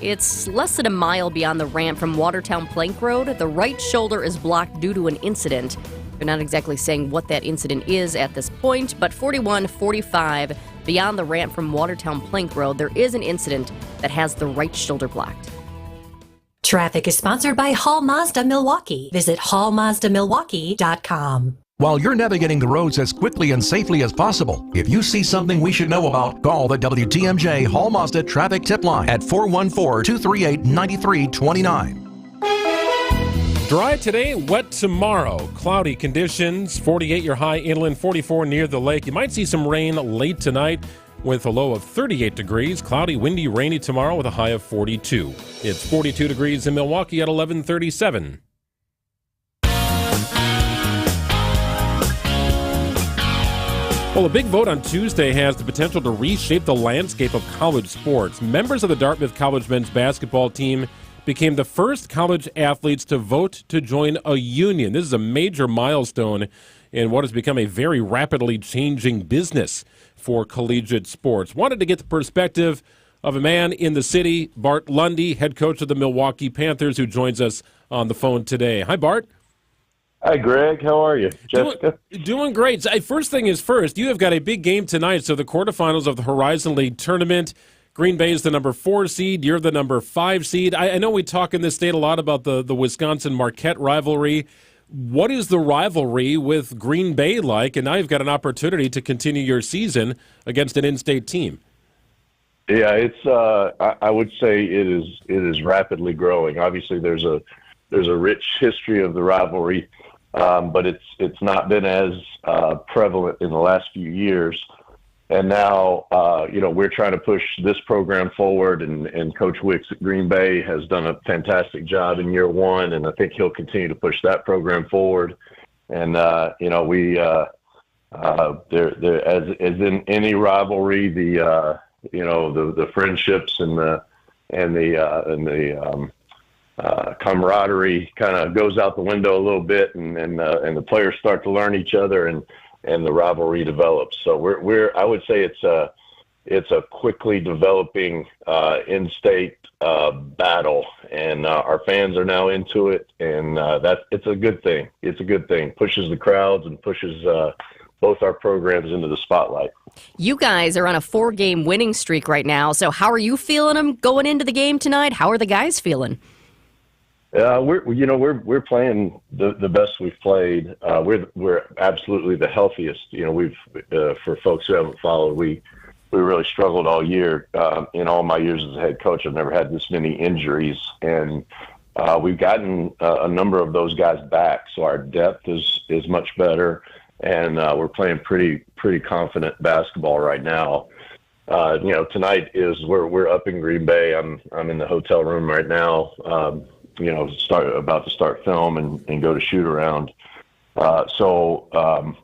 S9: It's less than a mile beyond the ramp from Watertown Plank Road. The right shoulder is blocked due to an incident. They're not exactly saying what that incident is at this point, but 4145 beyond the ramp from Watertown Plank Road, there is an incident that has the right shoulder blocked.
S16: Traffic is sponsored by Hall Mazda Milwaukee. Visit hallmazdamilwaukee.com.
S7: While you're navigating the roads as quickly and safely as possible, if you see something we should know about, call the WTMJ Hall Mazda Traffic Tip Line at 414-238-9329.
S8: Dry today, wet tomorrow. Cloudy conditions, 48 your high inland, 44 near the lake. You might see some rain late tonight with a low of 38 degrees. Cloudy, windy, rainy tomorrow with a high of 42. It's 42 degrees in Milwaukee at 11:37. Well, a big vote on Tuesday has the potential to reshape the landscape of college sports. Members of the Dartmouth College men's basketball team became the first college athletes to vote to join a union. This is a major milestone in what has become a very rapidly changing business for collegiate sports. Wanted to get the perspective of a man in the city, Bart Lundy, head coach of the Milwaukee Panthers, who joins us on the phone today. Hi, Bart.
S17: Hi, Greg. How are you? Jessica?
S8: Doing great. First thing is first, you have got a big game tonight. So the quarterfinals of the Horizon League tournament. Green Bay is the number 4 seed. You're the number 5 seed. I know we talk in this state a lot about the Wisconsin-Marquette rivalry. What is the rivalry with Green Bay like? And now you've got an opportunity to continue your season against an in-state team.
S17: Yeah, it's. I would say it is rapidly growing. Obviously, there's a rich history of the rivalry, but it's not been as prevalent in the last few years. And now, we're trying to push this program forward, and Coach Wicks at Green Bay has done a fantastic job in year one, and I think he'll continue to push that program forward. And we there as in any rivalry, the friendships and the camaraderie kind of goes out the window a little bit, and the players start to learn each other, and the rivalry develops. So I would say it's a quickly developing in-state battle, and our fans are now into it, and it's a good thing. It's a good thing. Pushes the crowds and pushes both our programs into the spotlight.
S9: You guys are on a 4-game winning streak right now. So how are you feeling going into the game tonight? How are the guys feeling?
S17: We're playing the best we've played. We're absolutely the healthiest. We've for folks who haven't followed, we really struggled all year. In all my years as a head coach, I've never had this many injuries, and we've gotten a number of those guys back. So our depth is much better, and we're playing pretty confident basketball right now. Tonight we're up in Green Bay. I'm in the hotel room right now. About to start film and go to shoot around. So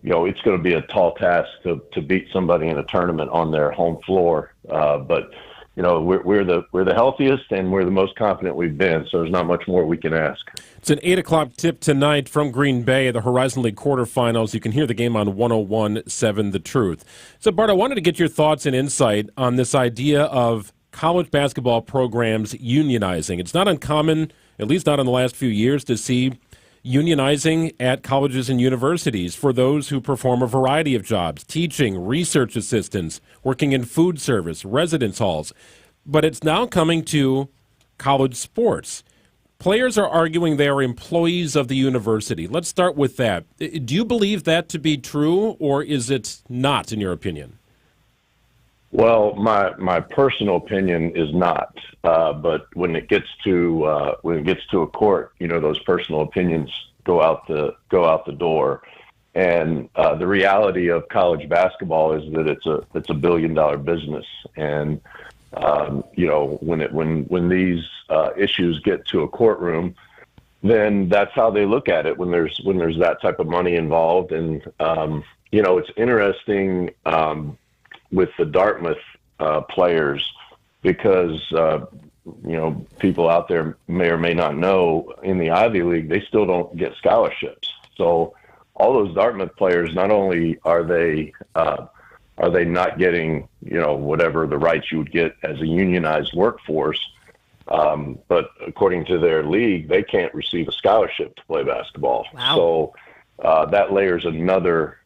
S17: it's going to be a tall task to beat somebody in a tournament on their home floor. But we're the healthiest and we're the most confident we've been. So there's not much more we can ask.
S8: It's an 8:00 tip tonight from Green Bay, the Horizon League quarterfinals. You can hear the game on 101.7 The Truth. So Bart, I wanted to get your thoughts and insight on this idea of college basketball programs unionizing. It's not uncommon, at least not in the last few years, to see unionizing at colleges and universities for those who perform a variety of jobs, teaching, research assistants, working in food service, residence halls. But it's now coming to college sports. Players are arguing they are employees of the university. Let's start with that. Do you believe that to be true, or is it not, in your opinion?
S17: Well, my personal opinion is not, but when it gets to a court, those personal opinions go out the door. And the reality of college basketball is that it's a $1 billion business, and when these issues get to a courtroom, then that's how they look at it when there's that type of money involved. And it's interesting. With the Dartmouth players, because people out there may or may not know, in the Ivy League they still don't get scholarships. So all those Dartmouth players, not only are they not getting whatever the rights you would get as a unionized workforce, but according to their league, they can't receive a scholarship to play basketball. Wow. So that layers another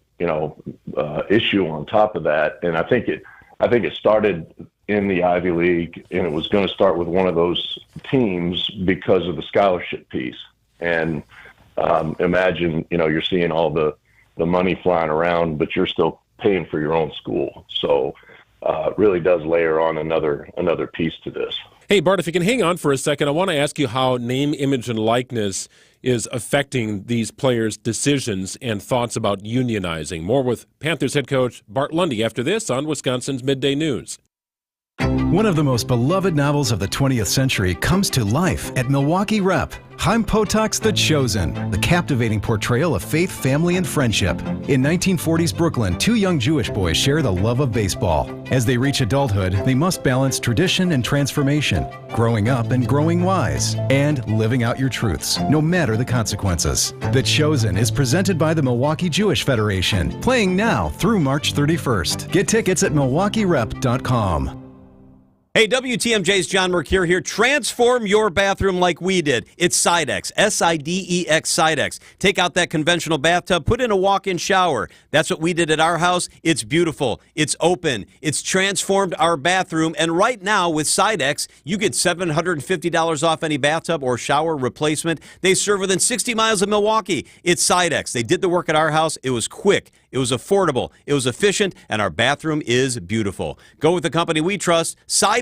S17: issue on top of that. And I think it started in the Ivy League, and it was going to start with one of those teams because of the scholarship piece. And imagine, you're seeing all the money flying around, but you're still paying for your own school. So it really does layer on another piece to this.
S8: Hey, Bart, if you can hang on for a second, I want to ask you how name, image, and likeness is affecting these players' decisions and thoughts about unionizing. More with Panthers head coach Bart Lundy after this on Wisconsin's Midday News.
S2: One of the most beloved novels of the 20th century comes to life at Milwaukee Rep. Chaim Potok's The Chosen, the captivating portrayal of faith, family, and friendship. In 1940s Brooklyn, 2 young Jewish boys share the love of baseball. As they reach adulthood, they must balance tradition and transformation, growing up and growing wise, and living out your truths, no matter the consequences. The Chosen is presented by the Milwaukee Jewish Federation, playing now through March 31st. Get tickets at milwaukeerep.com.
S1: Hey, WTMJ's John Mercure here. Transform your bathroom like we did. It's Sidex, S-I-D-E-X, Sidex. Take out that conventional bathtub, put in a walk-in shower. That's what we did at our house. It's beautiful. It's open. It's transformed our bathroom. And right now with Sidex, you get $750 off any bathtub or shower replacement. They serve within 60 miles of Milwaukee. It's Sidex. They did the work at our house. It was quick. It was affordable. It was efficient. And our bathroom is beautiful. Go with the company we trust, Sidex.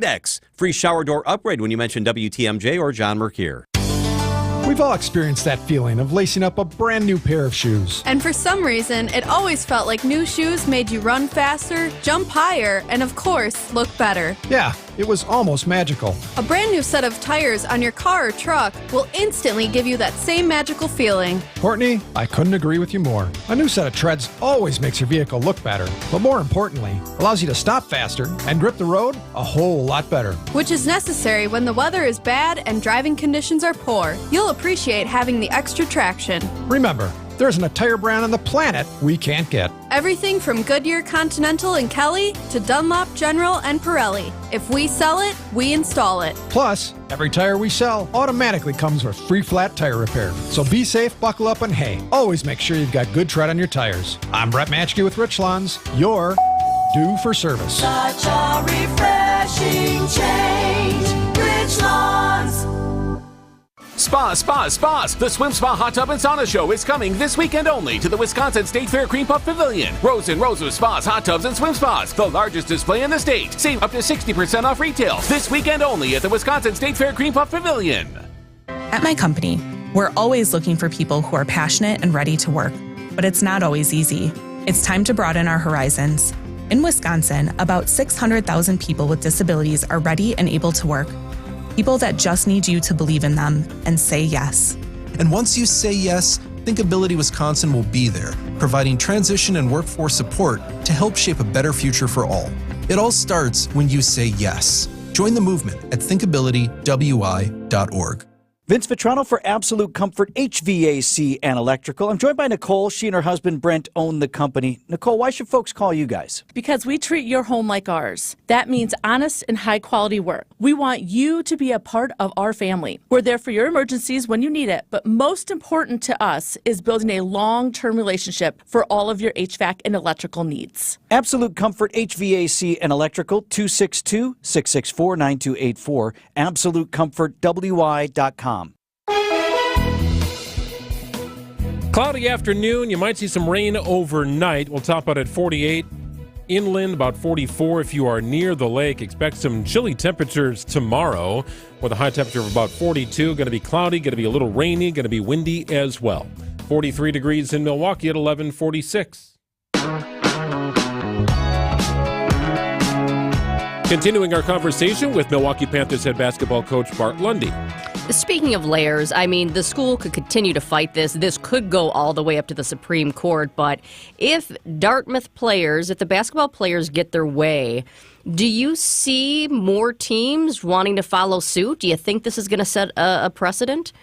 S1: Free shower door upgrade when you mention WTMJ or John Mercure.
S18: We've all experienced that feeling of lacing up a brand new pair of shoes.
S19: And for some reason, it always felt like new shoes made you run faster, jump higher, and of course, look better.
S18: Yeah, it was almost magical.
S19: A brand new set of tires on your car or truck will instantly give you that same magical feeling.
S18: Courtney, I couldn't agree with you more. A new set of treads always makes your vehicle look better, but more importantly, allows you to stop faster and grip the road a whole lot better.
S19: Which is necessary when the weather is bad and driving conditions are poor. You'll appreciate having the extra traction.
S18: Remember, there isn't a tire brand on the planet we can't get.
S19: Everything from Goodyear Continental and Kelly to Dunlop General and Pirelli. If we sell it, we install it.
S18: Plus, every tire we sell automatically comes with free flat tire repair. So be safe, buckle up, and hey, always make sure you've got good tread on your tires. I'm Brett Matchke with Rich Lawns. You're due for service.
S5: Such a refreshing change. Rich Lawns.
S3: Spas. The Swim Spa Hot Tub and Sauna Show is coming this weekend only to the Wisconsin State Fair Cream Puff Pavilion. Rows and rows of spas, hot tubs, and swim spas. The largest display in the state. Save up to 60% off retail. This weekend only at the Wisconsin State Fair Cream Puff Pavilion.
S4: At my company, we're always looking for people who are passionate and ready to work. But it's not always easy. It's time to broaden our horizons. In Wisconsin, about 600,000 people with disabilities are ready and able to work. People that just need you to believe in them and say yes.
S6: And once you say yes, Thinkability Wisconsin will be there, providing transition and workforce support to help shape a better future for all. It all starts when you say yes. Join the movement at thinkabilitywi.org.
S20: Vince Vitrano for Absolute Comfort HVAC and Electrical. I'm joined by Nicole. She and her husband Brent own the company. Nicole, why should folks call you guys?
S21: Because we treat your home like ours. That means honest and high quality work. We want you to be a part of our family. We're there for your emergencies when you need it, but most important to us is building a long-term relationship for all of your HVAC and electrical needs.
S20: Absolute Comfort HVAC and Electrical, 262-664-9284, AbsoluteComfortWI.com.
S8: Cloudy afternoon. You might see some rain overnight. We'll top out at 48. Inland, about 44 if you are near the lake. Expect some chilly temperatures tomorrow with a high temperature of about 42. Going to be cloudy, going to be a little rainy, going to be windy as well. 43 degrees in Milwaukee at 11:46. Continuing our conversation with Milwaukee Panthers head basketball coach Bart Lundy.
S9: Speaking of layers, I mean, the school could continue to fight this. This could go all the way up to the Supreme Court. But if Dartmouth players, if the basketball players get their way, do you see more teams wanting to follow suit? Do you think this is going to set a precedent?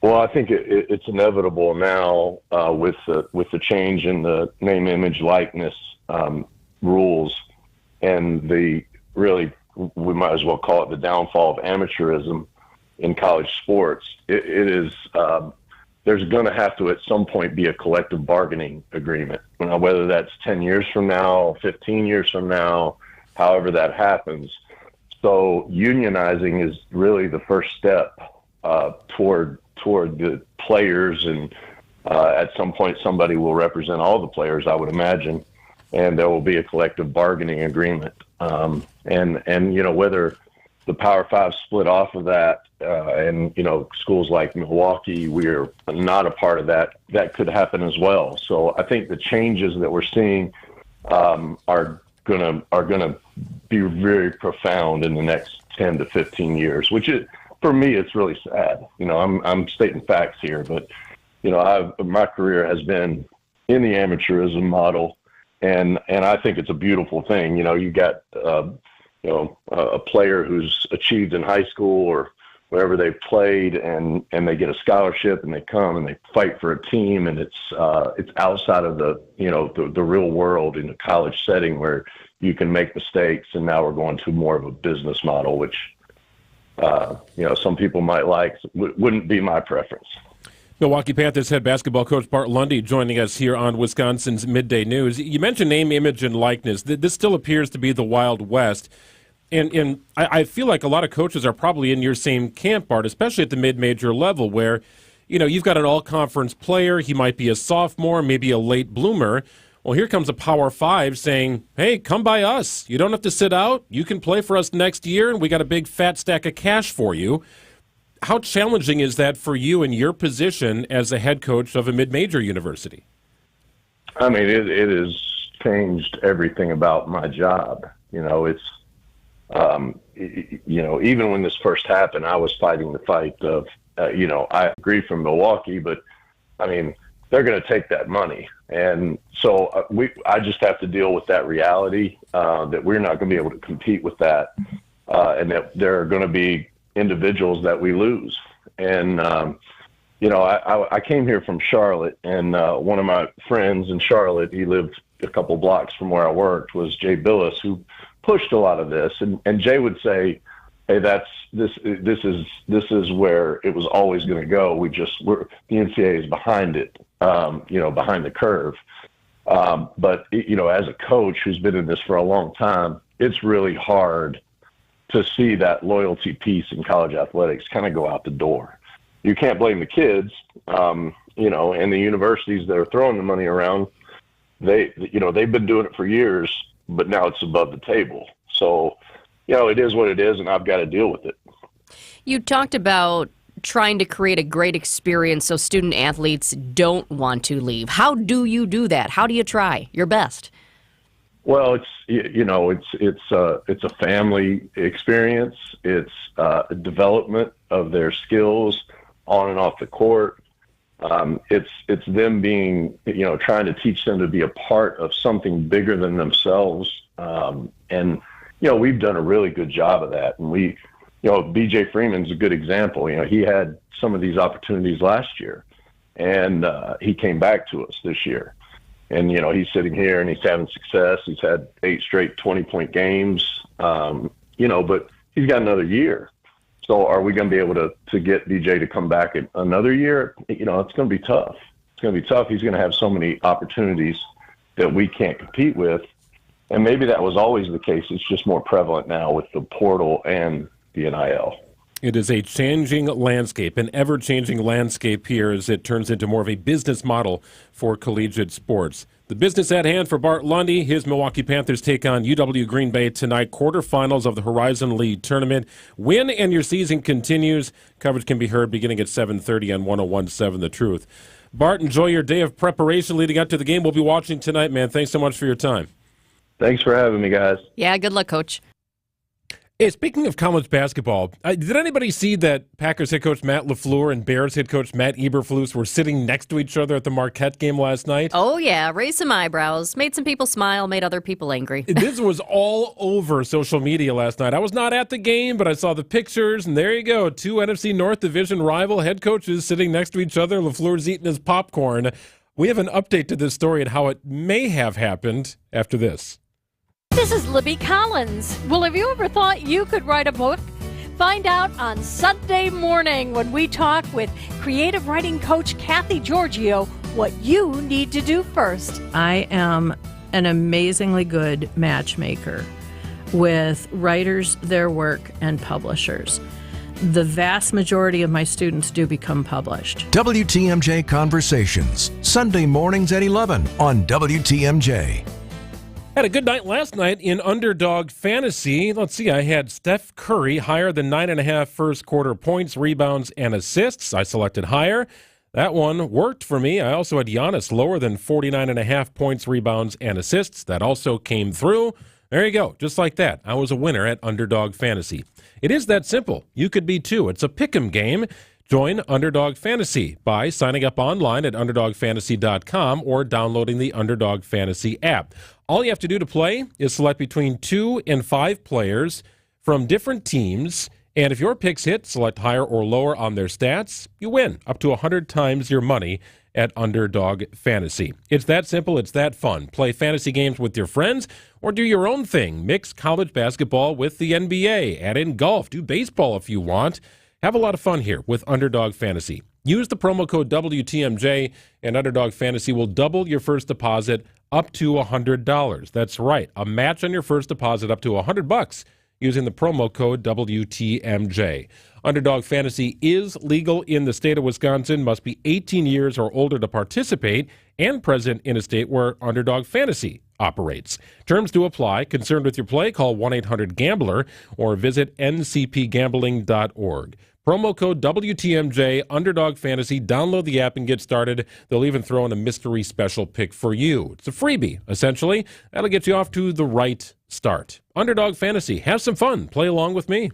S17: Well, I think it's inevitable now with the change in the name, image, likeness rules, and we might as well call it the downfall of amateurism in college sports. It is there's going to have to at some point be a collective bargaining agreement. Whether that's 10 years from now, 15 years from now, however that happens. So unionizing is really the first step toward the players, and at some point somebody will represent all the players, I would imagine, and there will be a collective bargaining agreement. And whether the Power Five split off of that, and schools like Milwaukee, we're not a part of that. That could happen as well. So I think the changes that we're seeing are gonna be very profound in the next 10 to 15 years. Which is, for me, it's really sad. I'm stating facts here, but my career has been in the amateurism model, and I think it's a beautiful thing. You got a player who's achieved in high school or wherever they've played, and they get a scholarship, and they come and they fight for a team, and it's outside of the real world in a college setting where you can make mistakes. And now we're going to more of a business model, which some people might like. Wouldn't be my preference.
S8: Milwaukee Panthers head basketball coach Bart Lundy joining us here on Wisconsin's Midday News. You mentioned name, image, and likeness. This still appears to be the Wild West. And I feel like a lot of coaches are probably in your same camp, Bart, especially at the mid-major level where, you've got an all-conference player. He might be a sophomore, maybe a late bloomer. Well, here comes a Power Five saying, hey, come by us. You don't have to sit out. You can play for us next year, and we got a big fat stack of cash for you. How challenging is that for you in your position as a head coach of a mid-major university?
S17: I mean, it has changed everything about my job. Even when this first happened, I was fighting the fight of, I agree from Milwaukee, but I mean, they're going to take that money. And so I just have to deal with that reality, that we're not going to be able to compete with that. And that there are going to be individuals that we lose. And, I came here from Charlotte, and one of my friends in Charlotte, he lived a couple blocks from where I worked, was Jay Billis, who pushed a lot of this. And Jay would say, hey, this is where it was always going to go. The NCAA is behind it, behind the curve. But as a coach who's been in this for a long time, it's really hard to see that loyalty piece in college athletics kind of go out the door. You can't blame the kids, and the universities that are throwing the money around. They've been doing it for years, but now it's above the table. So, it is what it is, and I've got to deal with it.
S9: You talked about trying to create a great experience so student athletes don't want to leave. How do you do that? How do you try your best?
S17: Well, it's a family experience. It's a development of their skills on and off the court. It's them being, trying to teach them to be a part of something bigger than themselves. And we've done a really good job of that. And BJ Freeman's a good example. He had some of these opportunities last year, and he came back to us this year. And, he's sitting here and he's having success. He's had 8 straight 20-point games, but he's got another year. So are we going to be able to get BJ to come back another year? It's going to be tough. It's going to be tough. He's going to have so many opportunities that we can't compete with. And maybe that was always the case. It's just more prevalent now with the portal and the NIL.
S8: It is a changing landscape, an ever-changing landscape here as it turns into more of a business model for collegiate sports. The business at hand for Bart Lundy. His Milwaukee Panthers take on UW Green Bay tonight, quarterfinals of the Horizon League tournament. Win and your season continues. Coverage can be heard beginning at 7:30 on 101.7 The Truth. Bart, enjoy your day of preparation leading up to the game we'll be watching tonight, man. Thanks so much for your time.
S17: Thanks for having me, guys.
S9: Yeah, good luck, Coach.
S8: Hey, speaking of college basketball, did anybody see that Packers head coach Matt LaFleur and Bears head coach Matt Eberflus were sitting next to each other at the Marquette game last night?
S9: Oh, yeah. Raised some eyebrows. Made some people smile. Made other people angry.
S8: This was all over social media last night. I was not at the game, but I saw the pictures, and there you go. 2 NFC North Division rival head coaches sitting next to each other. LaFleur's eating his popcorn. We have an update to this story and how it may have happened after this.
S10: This is Libby Collins. Well, have you ever thought you could write a book? Find out on Sunday morning when we talk with creative writing coach Kathy Giorgio what you need to do first.
S11: I am an amazingly good matchmaker with writers, their work, and publishers. The vast majority of my students do become published.
S7: WTMJ Conversations, Sunday mornings at 11 on WTMJ.
S8: Had a good night last night in Underdog Fantasy. Let's see, I had Steph Curry higher than 9.5 first quarter points, rebounds, and assists. I selected higher. That one worked for me. I also had Giannis lower than 49.5 points, rebounds, and assists. That also came through. There you go. Just like that. I was a winner at Underdog Fantasy. It is that simple. You could be too. It's a pick'em game. Join Underdog Fantasy by signing up online at UnderdogFantasy.com or downloading the Underdog Fantasy app. All you have to do to play is select between 2 and 5 players from different teams, and if your picks hit, select higher or lower on their stats, you win up to 100 times your money at Underdog Fantasy. It's that simple. It's that fun. Play fantasy games with your friends or do your own thing. Mix college basketball with the NBA. Add in golf. Do baseball if you want. Have a lot of fun here with Underdog Fantasy. Use the promo code WTMJ, and Underdog Fantasy will double your first deposit up to $100. That's right, a match on your first deposit up to $100 using the promo code WTMJ. Underdog Fantasy is legal in the state of Wisconsin, must be 18 years or older to participate, and present in a state where Underdog Fantasy operates. Terms do apply. Concerned with your play? Call 1-800-GAMBLER or visit ncpgambling.org. Promo code WTMJ, Underdog Fantasy. Download the app and get started. They'll even throw in a mystery special pick for you. It's a freebie, essentially. That'll get you off to the right start. Underdog Fantasy. Have some fun. Play along with me.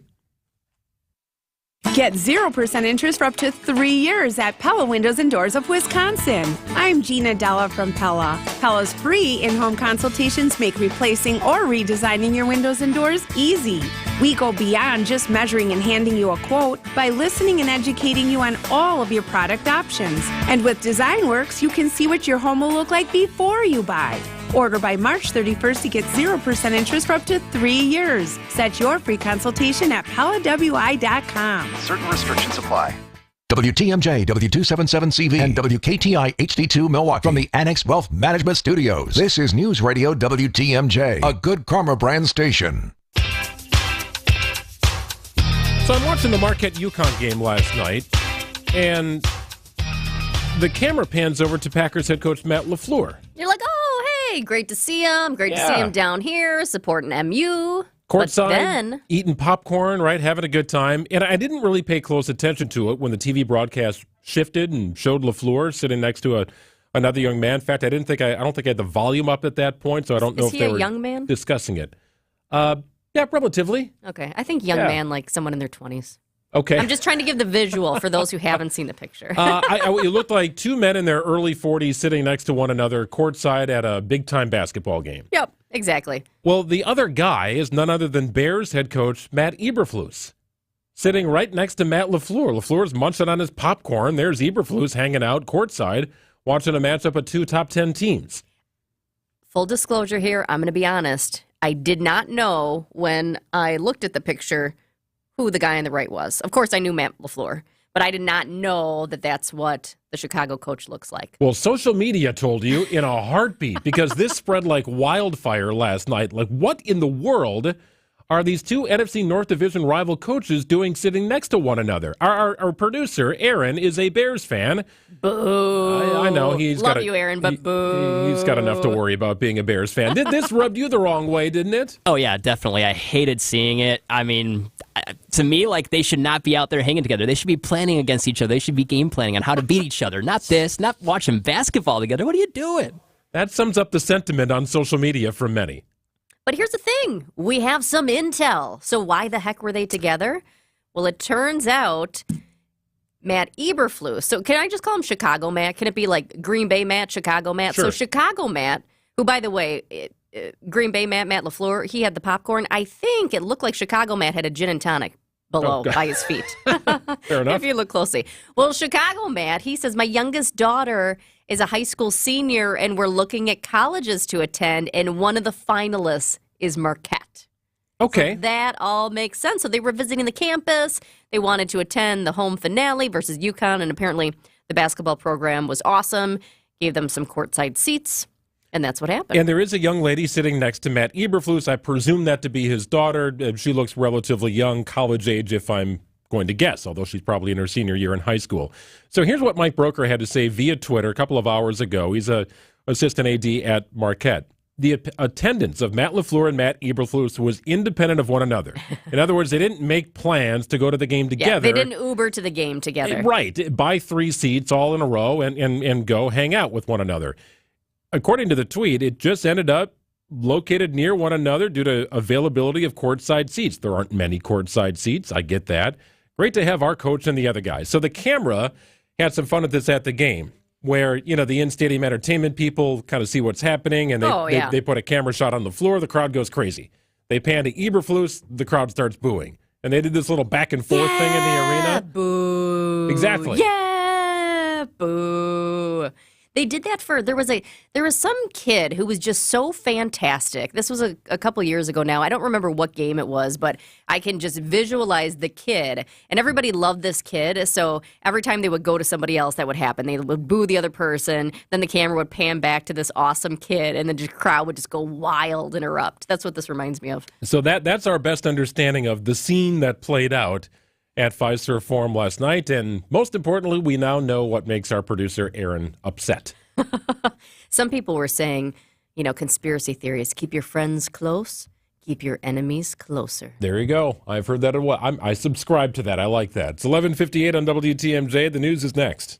S12: Get 0% interest for up to 3 years at Pella Windows and Doors of Wisconsin. I'm Gina Della from Pella. Pella's free in-home consultations make replacing or redesigning your windows and doors easy. We go beyond just measuring and handing you a quote by listening and educating you on all of your product options. And with DesignWorks, you can see what your home will look like before you buy. Order by March 31st to get 0% interest for up to 3 years. Set your free consultation at PellaWI.com.
S14: Certain restrictions apply.
S7: WTMJ, W277CV, and WKTI HD2 Milwaukee from the Annex Wealth Management Studios. This is News Radio WTMJ, a Good Karma brand station.
S8: So I'm watching the Marquette-UConn game last night, and the camera pans over to Packers head coach Matt LaFleur.
S9: You're like, oh, hey, great to see him. Great to see him down here supporting MU.
S8: Courtside,
S9: then,
S8: eating popcorn, right, having a good time. And I didn't really pay close attention to it when the TV broadcast shifted and showed LaFleur sitting next to another young man. In fact, I don't think I had the volume up at that point, so I don't know if they were
S9: young man?
S8: discussing it. Yeah, relatively.
S9: Okay, I think young man like someone in their 20s.
S8: Okay.
S9: I'm just trying to give the visual for those who haven't seen the picture.
S8: It looked like two men in their early 40s sitting next to one another courtside at a big-time basketball game.
S9: Yep, exactly.
S8: Well, the other guy is none other than Bears head coach Matt Eberflus, sitting right next to Matt LaFleur. LaFleur's munching on his popcorn. There's Eberflus hanging out courtside, watching a matchup of two top 10 teams.
S9: Full disclosure here, I'm going to be honest. I did not know when I looked at the picture who the guy on the right was. Of course, I knew Matt LaFleur, but I did not know that that's what the Chicago coach looks like.
S8: Well, social media told you in a heartbeat because this spread like wildfire last night. Like, what in the world are these two NFC North Division rival coaches doing sitting next to one another? Our producer, Aaron, is a Bears fan.
S9: Boo.
S8: I know.
S9: Love you, Aaron, but boo.
S8: He's got enough to worry about being a Bears fan. This rubbed you the wrong way, didn't it?
S22: Oh, yeah, definitely. I hated seeing it. I mean, to me, like, they should not be out there hanging together. They should be planning against each other. They should be game planning on how to beat each other. Not watching basketball together. What are you doing?
S8: That sums up the sentiment on social media from many.
S9: But here's the thing. We have some intel. So why the heck were they together? Well, it turns out Matt Eberflus. So can I just call him Chicago Matt? Can it be like Green Bay Matt, Chicago Matt?
S8: Sure.
S9: So Chicago Matt, who, by the way, Green Bay Matt LaFleur, he had the popcorn. I think it looked like Chicago Matt had a gin and tonic below by his feet.
S8: Fair enough.
S9: If you look closely. Well, Chicago Matt, he says, my youngest daughter is a high school senior, and we're looking at colleges to attend, and one of the finalists is Marquette.
S8: Okay.
S9: So that all makes sense. So they were visiting the campus. They wanted to attend the home finale versus UConn, and apparently the basketball program was awesome, gave them some courtside seats, and that's what happened.
S8: And there is a young lady sitting next to Matt Eberflus. I presume that to be his daughter. She looks relatively young, college age, if I'm going to guess, although she's probably in her senior year in high school. So here's what Mike Broker had to say via Twitter a couple of hours ago. He's an assistant AD at Marquette. The attendance of Matt LaFleur and Matt Eberflus was independent of one another. In other words, they didn't make plans to go to the game together.
S9: Yeah, they didn't Uber to the game together.
S8: Right. Buy 3 seats all in a row and go hang out with one another. According to the tweet, it just ended up located near one another due to availability of courtside seats. There aren't many courtside seats. I get that. Great to have our coach and the other guys. So the camera had some fun at this at the game, where, you know, the in-stadium entertainment people kind of see what's happening, and they put a camera shot on the floor, the crowd goes crazy. They pan to Eberflus, the crowd starts booing. And they did this little back-and-forth thing in the arena.
S9: Boo.
S8: Exactly.
S9: Yeah, boo. They did that there was some kid who was just so fantastic. This was a couple years ago now. I don't remember what game it was, but I can just visualize the kid. And everybody loved this kid. So every time they would go to somebody else, that would happen. They would boo the other person. Then the camera would pan back to this awesome kid, and the crowd would just go wild and erupt. That's what this reminds me of.
S8: So that's our best understanding of the scene that played out at Fiserv Forum last night. And most importantly, we now know what makes our producer, Aaron, upset.
S9: Some people were saying, you know, conspiracy theories, keep your friends close, keep your enemies closer.
S8: There you go. I've heard that. I subscribe to that. I like that. It's 11:58 on WTMJ. The news is next.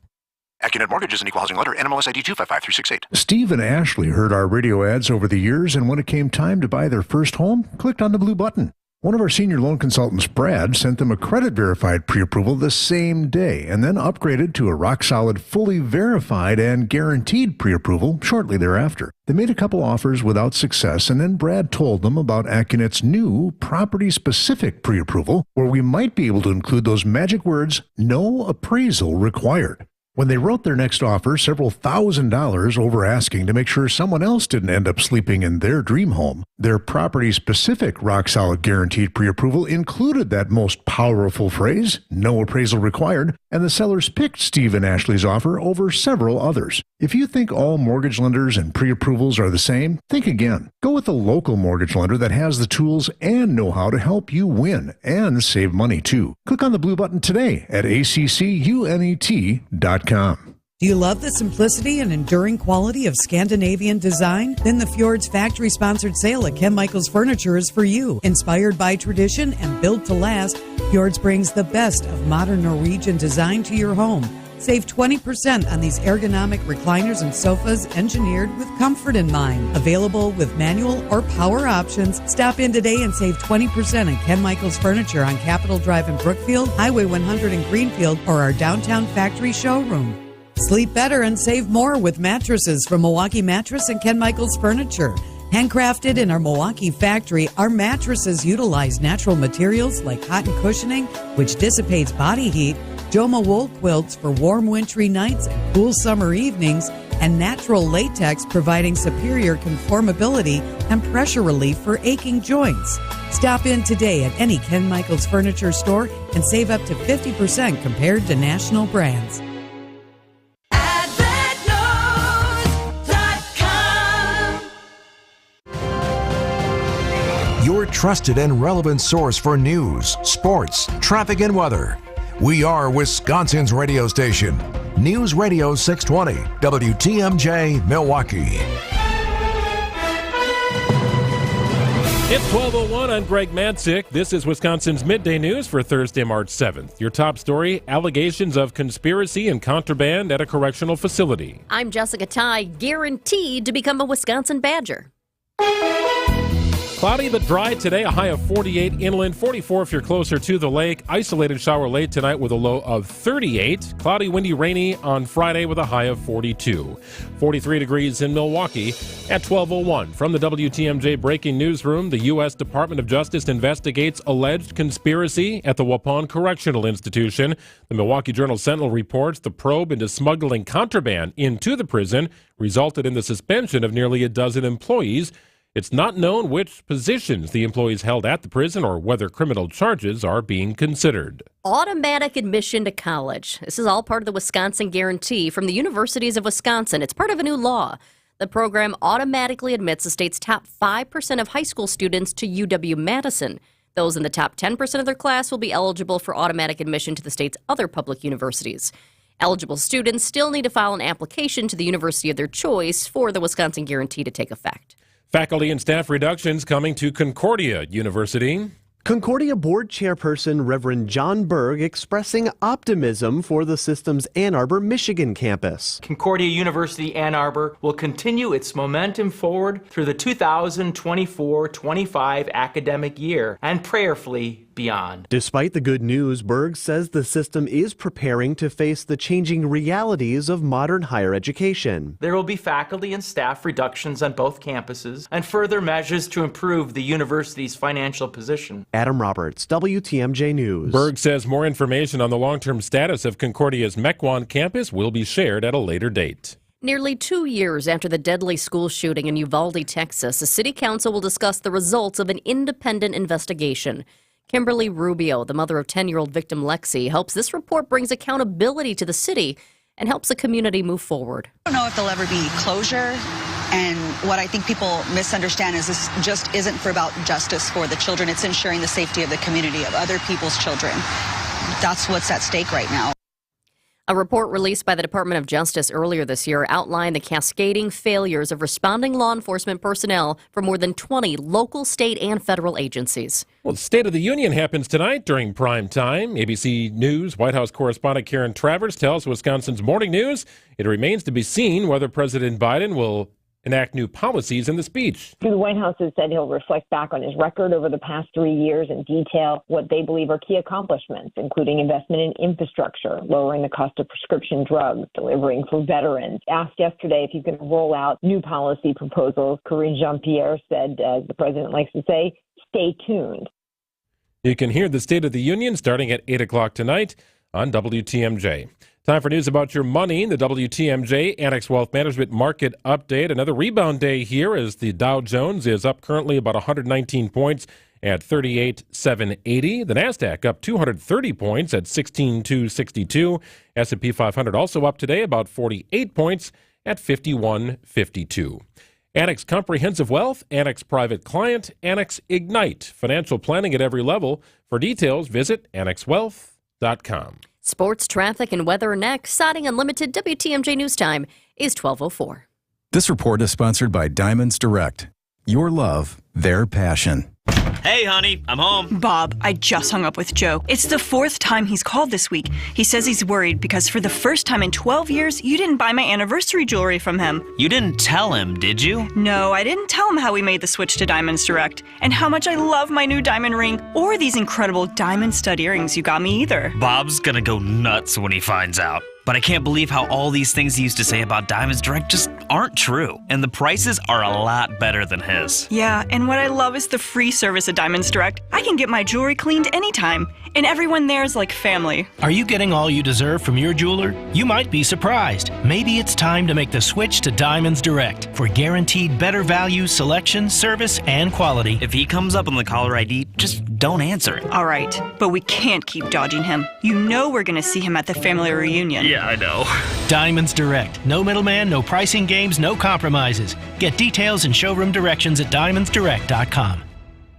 S13: AccuNet Mortgage is an equal housing lender. NMLS ID 255368.
S14: Steve and Ashley heard our radio ads over the years, and when it came time to buy their first home, clicked on the blue button. One of our senior loan consultants, Brad, sent them a credit-verified pre-approval the same day and then upgraded to a rock-solid, fully verified and guaranteed pre-approval shortly thereafter. They made a couple offers without success, and then Brad told them about AccuNet's new property-specific pre-approval, where we might be able to include those magic words, no appraisal required. When they wrote their next offer, several $1,000s over asking to make sure someone else didn't end up sleeping in their dream home, their property-specific rock-solid guaranteed pre-approval included that most powerful phrase, no appraisal required, and the sellers picked Steve and Ashley's offer over several others. If you think all mortgage lenders and pre-approvals are the same, think again. Go with a local mortgage lender that has the tools and know-how to help you win and save money, too. Click on the blue button today at accunet.com.
S15: Do you love the simplicity and enduring quality of Scandinavian design? Then the Fjords factory-sponsored sale at Ken Michaels Furniture is for you. Inspired by tradition and built to last, Fjords brings the best of modern Norwegian design to your home. Save 20% on these ergonomic recliners and sofas engineered with comfort in mind. Available with manual or power options. Stop in today and save 20% on Ken Michaels Furniture on Capitol Drive in Brookfield, Highway 100 in Greenfield, or our downtown factory showroom. Sleep better and save more with mattresses from Milwaukee Mattress and Ken Michaels Furniture. Handcrafted in our Milwaukee factory, our mattresses utilize natural materials like cotton cushioning, which dissipates body heat, Joma wool quilts for warm wintry nights and cool summer evenings, and natural latex providing superior conformability and pressure relief for aching joints. Stop in today at any Ken Michaels Furniture store and save up to 50% compared to national brands.
S7: Your trusted and relevant source for news, sports, traffic, and weather. We are Wisconsin's radio station. News Radio 620, WTMJ, Milwaukee.
S8: It's 12:01. I'm Greg Madsick. This is Wisconsin's Midday News for Thursday, March 7th. Your top story, allegations of conspiracy and contraband at a correctional facility.
S9: I'm Jessica Ty, guaranteed to become a Wisconsin Badger.
S8: Cloudy but dry today, a high of 48 inland, 44 if you're closer to the lake. Isolated shower late tonight with a low of 38. Cloudy, windy, rainy on Friday with a high of 42. 43 degrees in Milwaukee at 12:01. From the WTMJ Breaking Newsroom, the U.S. Department of Justice investigates alleged conspiracy at the Waupun Correctional Institution. The Milwaukee Journal-Sentinel reports the probe into smuggling contraband into the prison resulted in the suspension of nearly a dozen employees. It's not known which positions the employees held at the prison or whether criminal charges are being considered.
S9: Automatic admission to college. This is all part of the Wisconsin Guarantee from the universities of Wisconsin. It's part of a new law. The program automatically admits the state's top 5% of high school students to UW-Madison. Those in the top 10% of their class will be eligible for automatic admission to the state's other public universities. Eligible students still need to file an application to the university of their choice for the Wisconsin Guarantee to take effect.
S8: Faculty and staff reductions coming to Concordia University.
S24: Concordia Board Chairperson Reverend John Berg expressing optimism for the system's Ann Arbor, Michigan campus.
S25: Concordia University Ann Arbor will continue its momentum forward through the 2024-25 academic year and prayerfully beyond.
S24: Despite the good news, Berg says the system is preparing to face the changing realities of modern higher education.
S25: There will be faculty and staff reductions on both campuses and further measures to improve the university's financial position.
S24: Adam Roberts, WTMJ News.
S8: Berg says more information on the long-term status of Concordia's Mequon campus will be shared at a later date.
S9: Nearly 2 years after the deadly school shooting in Uvalde, Texas, the city council will discuss the results of an independent investigation. Kimberly Rubio, the mother of 10-year-old victim Lexi, hopes this report brings accountability to the city and helps the community move forward.
S26: I don't know if there'll ever be closure, and what I think people misunderstand is this just isn't about justice for the children. It's ensuring the safety of the community, of other people's children. That's what's at stake right now.
S9: A report released by the Department of Justice earlier this year outlined the cascading failures of responding law enforcement personnel for more than 20 local, state, and federal agencies.
S8: Well, the State of the Union happens tonight during prime time. ABC News White House correspondent Karen Travers tells Wisconsin's Morning News it remains to be seen whether President Biden will enact new policies in the speech.
S1: The White House has said he'll reflect back on his record over the past 3 years and detail what they believe are key accomplishments, including investment in infrastructure, lowering the cost of prescription drugs, delivering for veterans. Asked yesterday if he's going to roll out new policy proposals, Karine Jean-Pierre said, as the president likes to say, stay tuned.
S8: You can hear the State of the Union starting at 8 o'clock tonight on WTMJ. Time for news about your money. The WTMJ Annex Wealth Management Market Update. Another rebound day here as the Dow Jones is up currently about 119 points at 38,780. The NASDAQ up 230 points at 16,262. S&P 500 also up today about 48 points at 51,52. Annex Comprehensive Wealth, Annex Private Client, Annex Ignite. Financial planning at every level. For details, visit annexwealth.com.
S9: Sports, traffic, and weather next. Siding Unlimited WTMJ News Time is 12:04.
S2: This report is sponsored by Diamonds Direct. Your love, their passion.
S16: Hey, honey, I'm home.
S18: Bob, I just hung up with Joe. It's the 4th time he's called this week. He says he's worried because for the first time in 12 years, you didn't buy my anniversary jewelry from him.
S16: You didn't tell him, did you?
S18: No, I didn't tell him how we made the switch to Diamonds Direct and how much I love my new diamond ring or these incredible diamond stud earrings you got me either.
S16: Bob's gonna go nuts when he finds out. But I can't believe how all these things he used to say about Diamonds Direct just aren't true. And the prices are a lot better than his.
S18: Yeah, and what I love is the free service at Diamonds Direct. I can get my jewelry cleaned anytime, and everyone there is like family.
S19: Are you getting all you deserve from your jeweler? You might be surprised. Maybe it's time to make the switch to Diamonds Direct for guaranteed better value, selection, service, and quality.
S16: If he comes up on the caller ID, just don't answer it.
S18: All right, but we can't keep dodging him. You know we're going to see him at the family reunion.
S16: Yeah, I know.
S19: Diamonds Direct. No middleman, no pricing games, no compromises. Get details and showroom directions at diamondsdirect.com.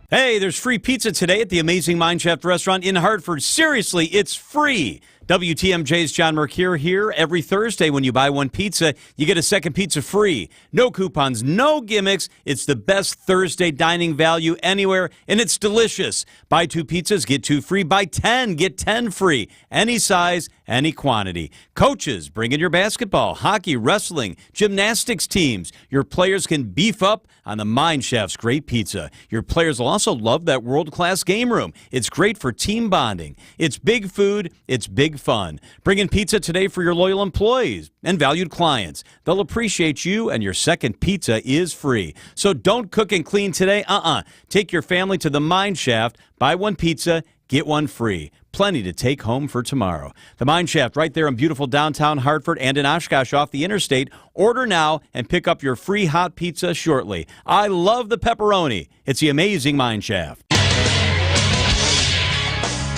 S23: Hey, there's free pizza today at the Amazing Mineshaft restaurant in Hartford. Seriously, it's free. WTMJ's John Mercure here. Every Thursday when you buy one pizza, you get a second pizza free. No coupons, no gimmicks. It's the best Thursday dining value anywhere, and it's delicious. Buy 2 pizzas, get 2 free. Buy 10, get 10 free. Any size, any quantity. Coaches, bring in your basketball, hockey, wrestling, gymnastics teams. Your players can beef up on the Mineshaft's great pizza. Your players will also love that world-class game room. It's great for team bonding. It's big food. It's big fun. Bring in pizza today for your loyal employees and valued clients. They'll appreciate you, and your second pizza is free. So don't cook and clean today. Take your family to the Mineshaft. Buy one pizza, get one free. Plenty to take home for tomorrow. The Mineshaft right there in beautiful downtown Hartford and in Oshkosh off the interstate. Order now and pick up your free hot pizza shortly. I love the pepperoni. It's the Amazing Mineshaft.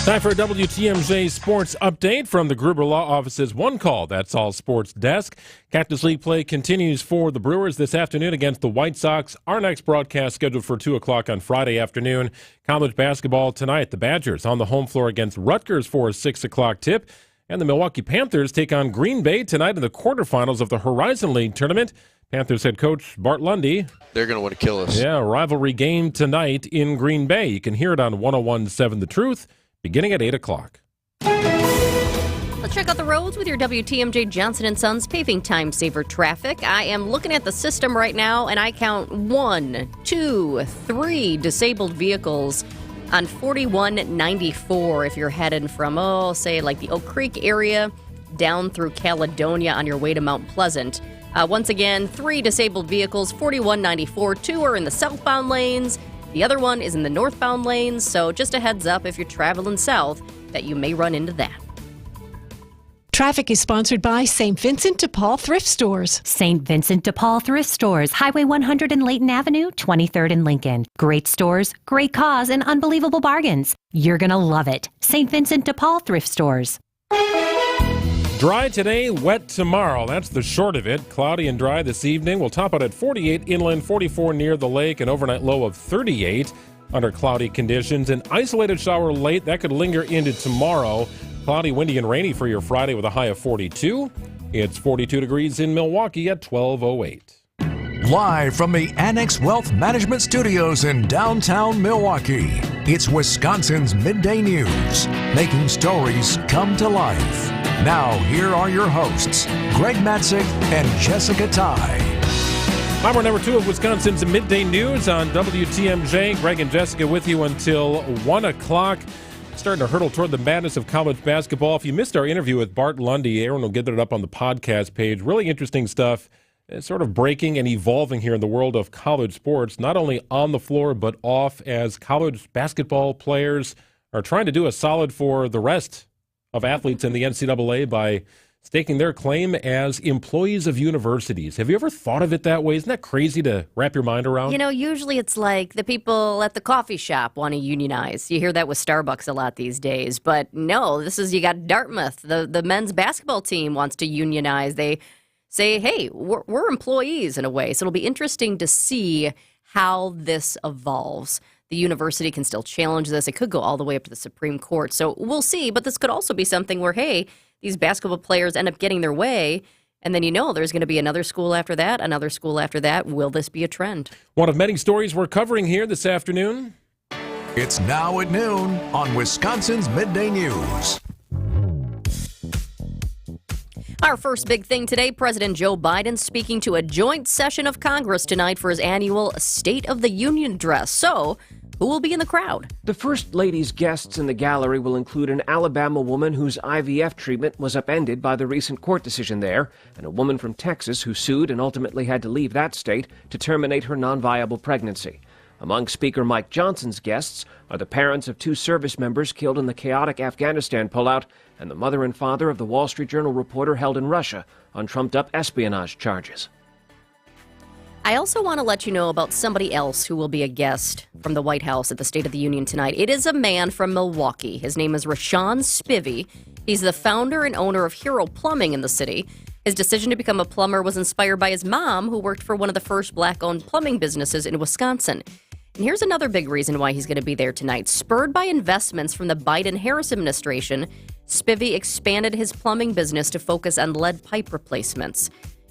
S8: Time for a WTMJ Sports Update from the Gruber Law Office's One Call, That's All Sports desk. Cactus League play continues for the Brewers this afternoon against the White Sox. Our next broadcast scheduled for 2 o'clock on Friday afternoon. College basketball tonight. The Badgers on the home floor against Rutgers for a 6 o'clock tip. And the Milwaukee Panthers take on Green Bay tonight in the quarterfinals of the Horizon League tournament. Panthers head coach Bart Lundy.
S27: They're going to want to kill us.
S8: Yeah, rivalry game tonight in Green Bay. You can hear it on 101.7 The Truth, beginning at 8 o'clock.
S9: Let's check out the roads with your WTMJ Johnson & Sons paving time saver traffic. I am looking at the system right now, and I count 1, 2, 3 disabled vehicles on 4194 if you're headed from, say, like the Oak Creek area down through Caledonia on your way to Mount Pleasant. Once again, 3 disabled vehicles, 4194. 2 are in the southbound lanes. The other one is in the northbound lanes, so just a heads up if you're traveling south that you may run into that.
S10: Traffic is sponsored by St. Vincent de Paul Thrift Stores.
S28: St. Vincent de Paul Thrift Stores, Highway 100 in Layton Avenue, 23rd in Lincoln. Great stores, great cause, and unbelievable bargains. You're going to love it. St. Vincent de Paul Thrift Stores.
S8: Dry today, wet tomorrow. That's the short of it. Cloudy and dry this evening. We'll top out at 48 inland, 44 near the lake, an overnight low of 38 under cloudy conditions. An isolated shower late. That could linger into tomorrow. Cloudy, windy, and rainy for your Friday with a high of 42. It's 42 degrees in Milwaukee at 12:08.
S7: Live from the Annex Wealth Management Studios in downtown Milwaukee, it's Wisconsin's Midday News, making stories come to life. Now, here are your hosts, Greg Matzik and Jessica Ty.
S8: Hour number 2 of Wisconsin's Midday News on WTMJ. Greg and Jessica with you until 1 o'clock. Starting to hurtle toward the madness of college basketball. If you missed our interview with Bart Lundy, Aaron will get it up on the podcast page. Really interesting stuff. It's sort of breaking and evolving here in the world of college sports, not only on the floor but off, as college basketball players are trying to do a solid for the rest of athletes in the NCAA by staking their claim as employees of universities. Have you ever thought of it that way? Isn't that crazy to wrap your mind around?
S9: You know, usually it's like the people at the coffee shop want to unionize. You hear that with Starbucks a lot these days. But no, you got Dartmouth. The men's basketball team wants to unionize. They say, hey, we're employees in a way. So it'll be interesting to see how this evolves. The university can still challenge this. It could go all the way up to the Supreme Court. So we'll see. But this could also be something where, hey, these basketball players end up getting their way, and then there's going to be another school after that, another school after that. Will this be a trend?
S8: One of many stories we're covering here this afternoon.
S7: It's now at noon on Wisconsin's Midday News.
S9: Our first big thing today, President Joe Biden speaking to a joint session of Congress tonight for his annual State of the Union address. So, who will be in the crowd?
S3: The First Lady's guests in the gallery will include an Alabama woman whose IVF treatment was upended by the recent court decision there, and a woman from Texas who sued and ultimately had to leave that state to terminate her non-viable pregnancy. Among Speaker Mike Johnson's guests are the parents of 2 service members killed in the chaotic Afghanistan pullout and the mother and father of the Wall Street Journal reporter held in Russia on trumped-up espionage charges.
S9: I also want to let you know about somebody else who will be a guest from the White House at the State of the Union tonight. It is a man from Milwaukee. His name is Rashawn Spivey. He's the founder and owner of Hero Plumbing in the city. His decision to become a plumber was inspired by his mom, who worked for one of the first black-owned plumbing businesses in Wisconsin. And here's another big reason why he's going to be there tonight. Spurred by investments from the Biden-Harris administration, Spivey expanded his plumbing business to focus on lead pipe replacements.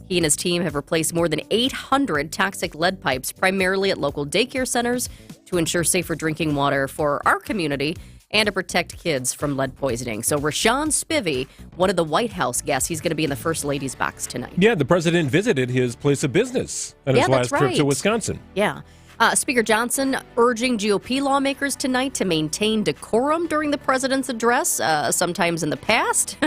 S9: He and his team have replaced more than 800 toxic lead pipes, primarily at local daycare centers, to ensure safer drinking water for our community and to protect kids from lead poisoning. So Rashawn Spivey, one of the White House guests, he's going to be in the First Lady's box tonight.
S8: Yeah, the president visited his place of business on his last trip to Wisconsin.
S9: Yeah. Speaker Johnson urging GOP lawmakers tonight to maintain decorum during the president's address. Sometimes in the past,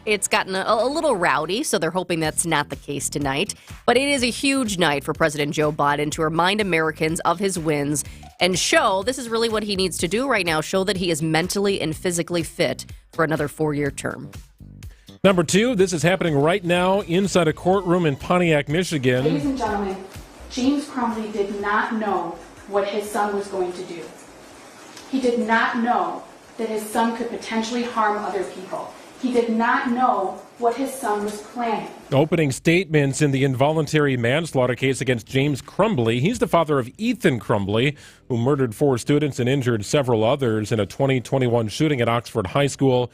S9: it's gotten a little rowdy, so they're hoping that's not the case tonight. But it is a huge night for President Joe Biden to remind Americans of his wins and show, this is really what he needs to do right now, show that he is mentally and physically fit for another 4-year term.
S8: Number 2, this is happening right now inside a courtroom in Pontiac, Michigan.
S4: Ladies and gentlemen, James Crumbley did not know what his son was going to do. He did not know that his son could potentially harm other people. He did not know what his son was planning.
S8: Opening statements in the involuntary manslaughter case against James Crumbley. He's the father of Ethan Crumbley, who murdered 4 students and injured several others in a 2021 shooting at Oxford High School.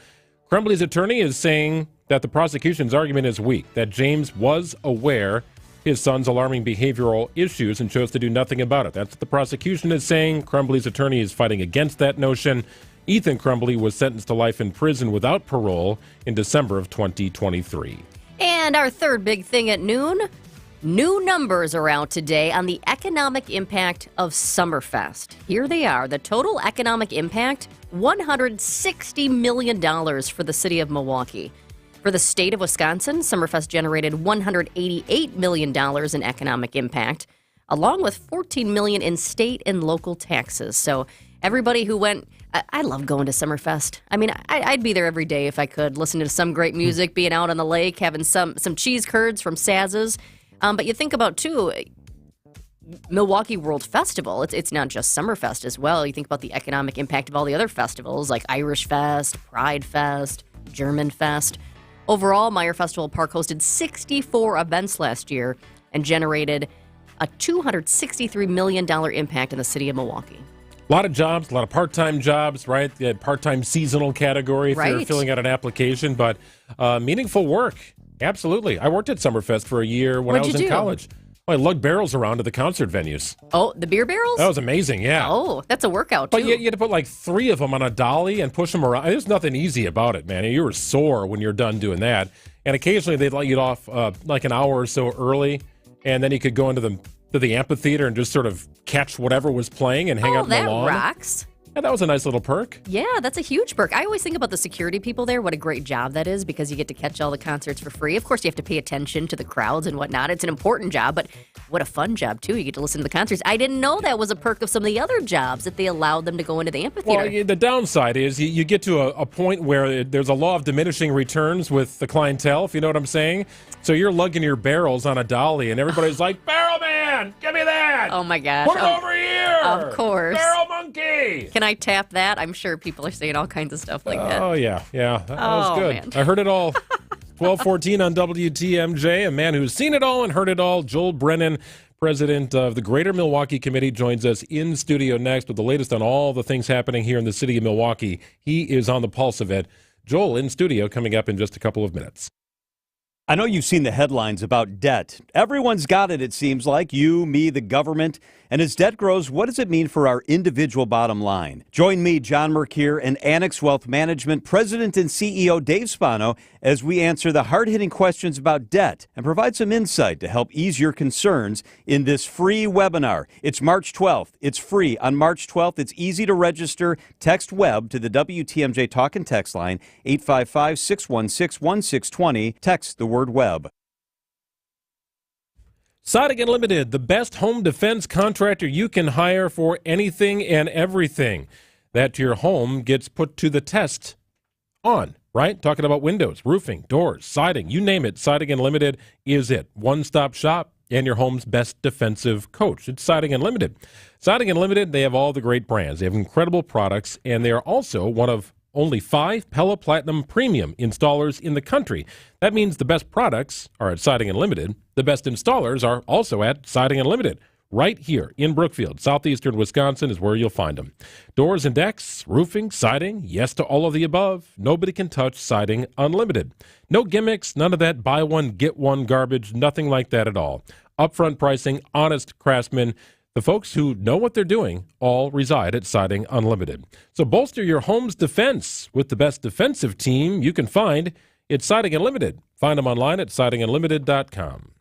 S8: Crumbley's attorney is saying that the prosecution's argument is weak, that James was aware his son's alarming behavioral issues and chose to do nothing about it. That's what the prosecution is saying. Crumbley's attorney is fighting against that notion. Ethan Crumbley was sentenced to life in prison without parole in December of 2023.
S9: And our third big thing at noon, new numbers are out today on the economic impact of Summerfest. Here they are. The total economic impact, $160 million for the city of Milwaukee. For the state of Wisconsin, Summerfest generated $188 million in economic impact, along with $14 million in state and local taxes. So everybody who went, I love going to Summerfest. I mean, I'd be there every day if I could, listening to some great music, being out on the lake, having some cheese curds from Saz's. But you think about, too, Milwaukee World Festival. It's not just Summerfest as well. You think about the economic impact of all the other festivals, like Irish Fest, Pride Fest, German Fest. Overall, Meyer Festival Park hosted 64 events last year and generated a $263 million impact in the city of Milwaukee.
S8: A lot of jobs, a lot of part-time jobs, right? The part-time seasonal category if you're
S9: Right.
S8: filling out an application, but meaningful work. Absolutely. I worked at Summerfest for a year when
S9: What'd
S8: I was
S9: you
S8: in
S9: do?
S8: college. I lugged barrels around to the concert venues.
S9: Oh, the beer barrels?
S8: That was amazing, yeah.
S9: Oh, that's a workout, too.
S8: But you had to put like 3 of them on a dolly and push them around. There's nothing easy about it, man. You were sore when you're done doing that. And occasionally they'd let you off like an hour or so early, and then you could go into the amphitheater and just sort of catch whatever was playing and hang out in the lawn.
S9: Oh, that rocks.
S8: Yeah, that was a nice little perk.
S9: Yeah, that's a huge perk. I always think about the security people there, what a great job that is, because you get to catch all the concerts for free. Of course, you have to pay attention to the crowds and whatnot. It's an important job, but what a fun job, too. You get to listen to the concerts. I didn't know that was a perk of some of the other jobs, that they allowed them to go into the amphitheater.
S8: Well, the downside is you get to a point where there's a law of diminishing returns with the clientele, if you know what I'm saying. So you're lugging your barrels on a dolly, and everybody's like, Barrel Man, give me that.
S9: Oh, my gosh.
S8: Put it over here.
S9: Of course.
S8: Barrel Monkey.
S9: Can I tap that? I'm sure people are saying all kinds of stuff like that.
S8: Oh, yeah. That was good.
S9: Man.
S8: I heard it all. 12:14 on WTMJ. A man who's seen it all and heard it all, Joel Brennan, president of the Greater Milwaukee Committee, joins us in studio next with the latest on all the things happening here in the city of Milwaukee. He is on the pulse of it. Joel in studio coming up in just a couple of minutes.
S23: I know you've seen the headlines about debt. Everyone's got it seems like. You, me, the government. And as debt grows, what does it mean for our individual bottom line? Join me, John Mercure, and Annex Wealth Management President and CEO Dave Spano as we answer the hard-hitting questions about debt and provide some insight to help ease your concerns in this free webinar. It's March 12th. It's free. On March 12th, it's easy to register. Text WEB to the WTMJ Talk and Text line, 855-616-1620. Text the word WEB.
S8: Siding Unlimited, the best home defense contractor you can hire for anything and everything that your home gets put to the test on, right? Talking about windows, roofing, doors, siding, you name it. Siding Unlimited is it. One-stop shop and your home's best defensive coach. It's Siding Unlimited. Siding Unlimited, they have all the great brands. They have incredible products, and they are also one of only 5 Pella Platinum Premium installers in the country. That means the best products are at Siding Unlimited. The best installers are also at Siding Unlimited. Right here in Brookfield, southeastern Wisconsin is where you'll find them. Doors and decks, roofing, siding, yes to all of the above. Nobody can touch Siding Unlimited. No gimmicks, none of that buy one, get one garbage, nothing like that at all. Upfront pricing, honest craftsmen. The folks who know what they're doing all reside at Siding Unlimited. So bolster your home's defense with the best defensive team you can find. It's Siding Unlimited. Find them online at sidingunlimited.com.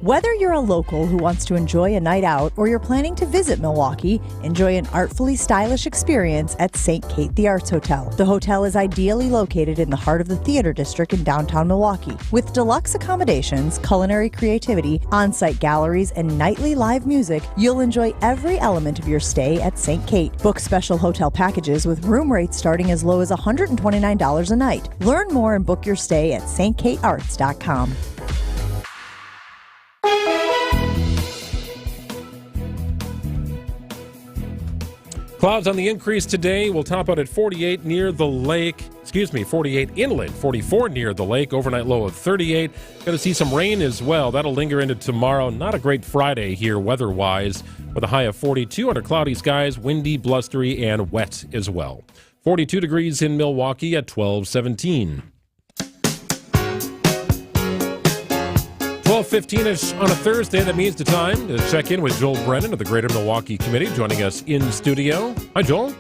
S5: Whether you're a local who wants to enjoy a night out or you're planning to visit Milwaukee, enjoy an artfully stylish experience at St. Kate the Arts Hotel. The hotel is ideally located in the heart of the theater district in downtown Milwaukee. With deluxe accommodations, culinary creativity, on-site galleries, and nightly live music, you'll enjoy every element of your stay at St. Kate. Book special hotel packages with room rates starting as low as $129 a night. Learn more and book your stay at stkatearts.com.
S8: Clouds on the increase today. Will top out at 48 near the lake. 48 inland, 44 near the lake. Overnight low of 38. Going to see some rain as well. That'll linger into tomorrow. Not a great Friday here weather-wise, with a high of 42 under cloudy skies, windy, blustery, and wet as well. 42 degrees in Milwaukee at 12:17. 12:15-ish on a Thursday. That means the time to check in with Joel Brennan of the Greater Milwaukee Committee, joining us in studio. Hi, Joel.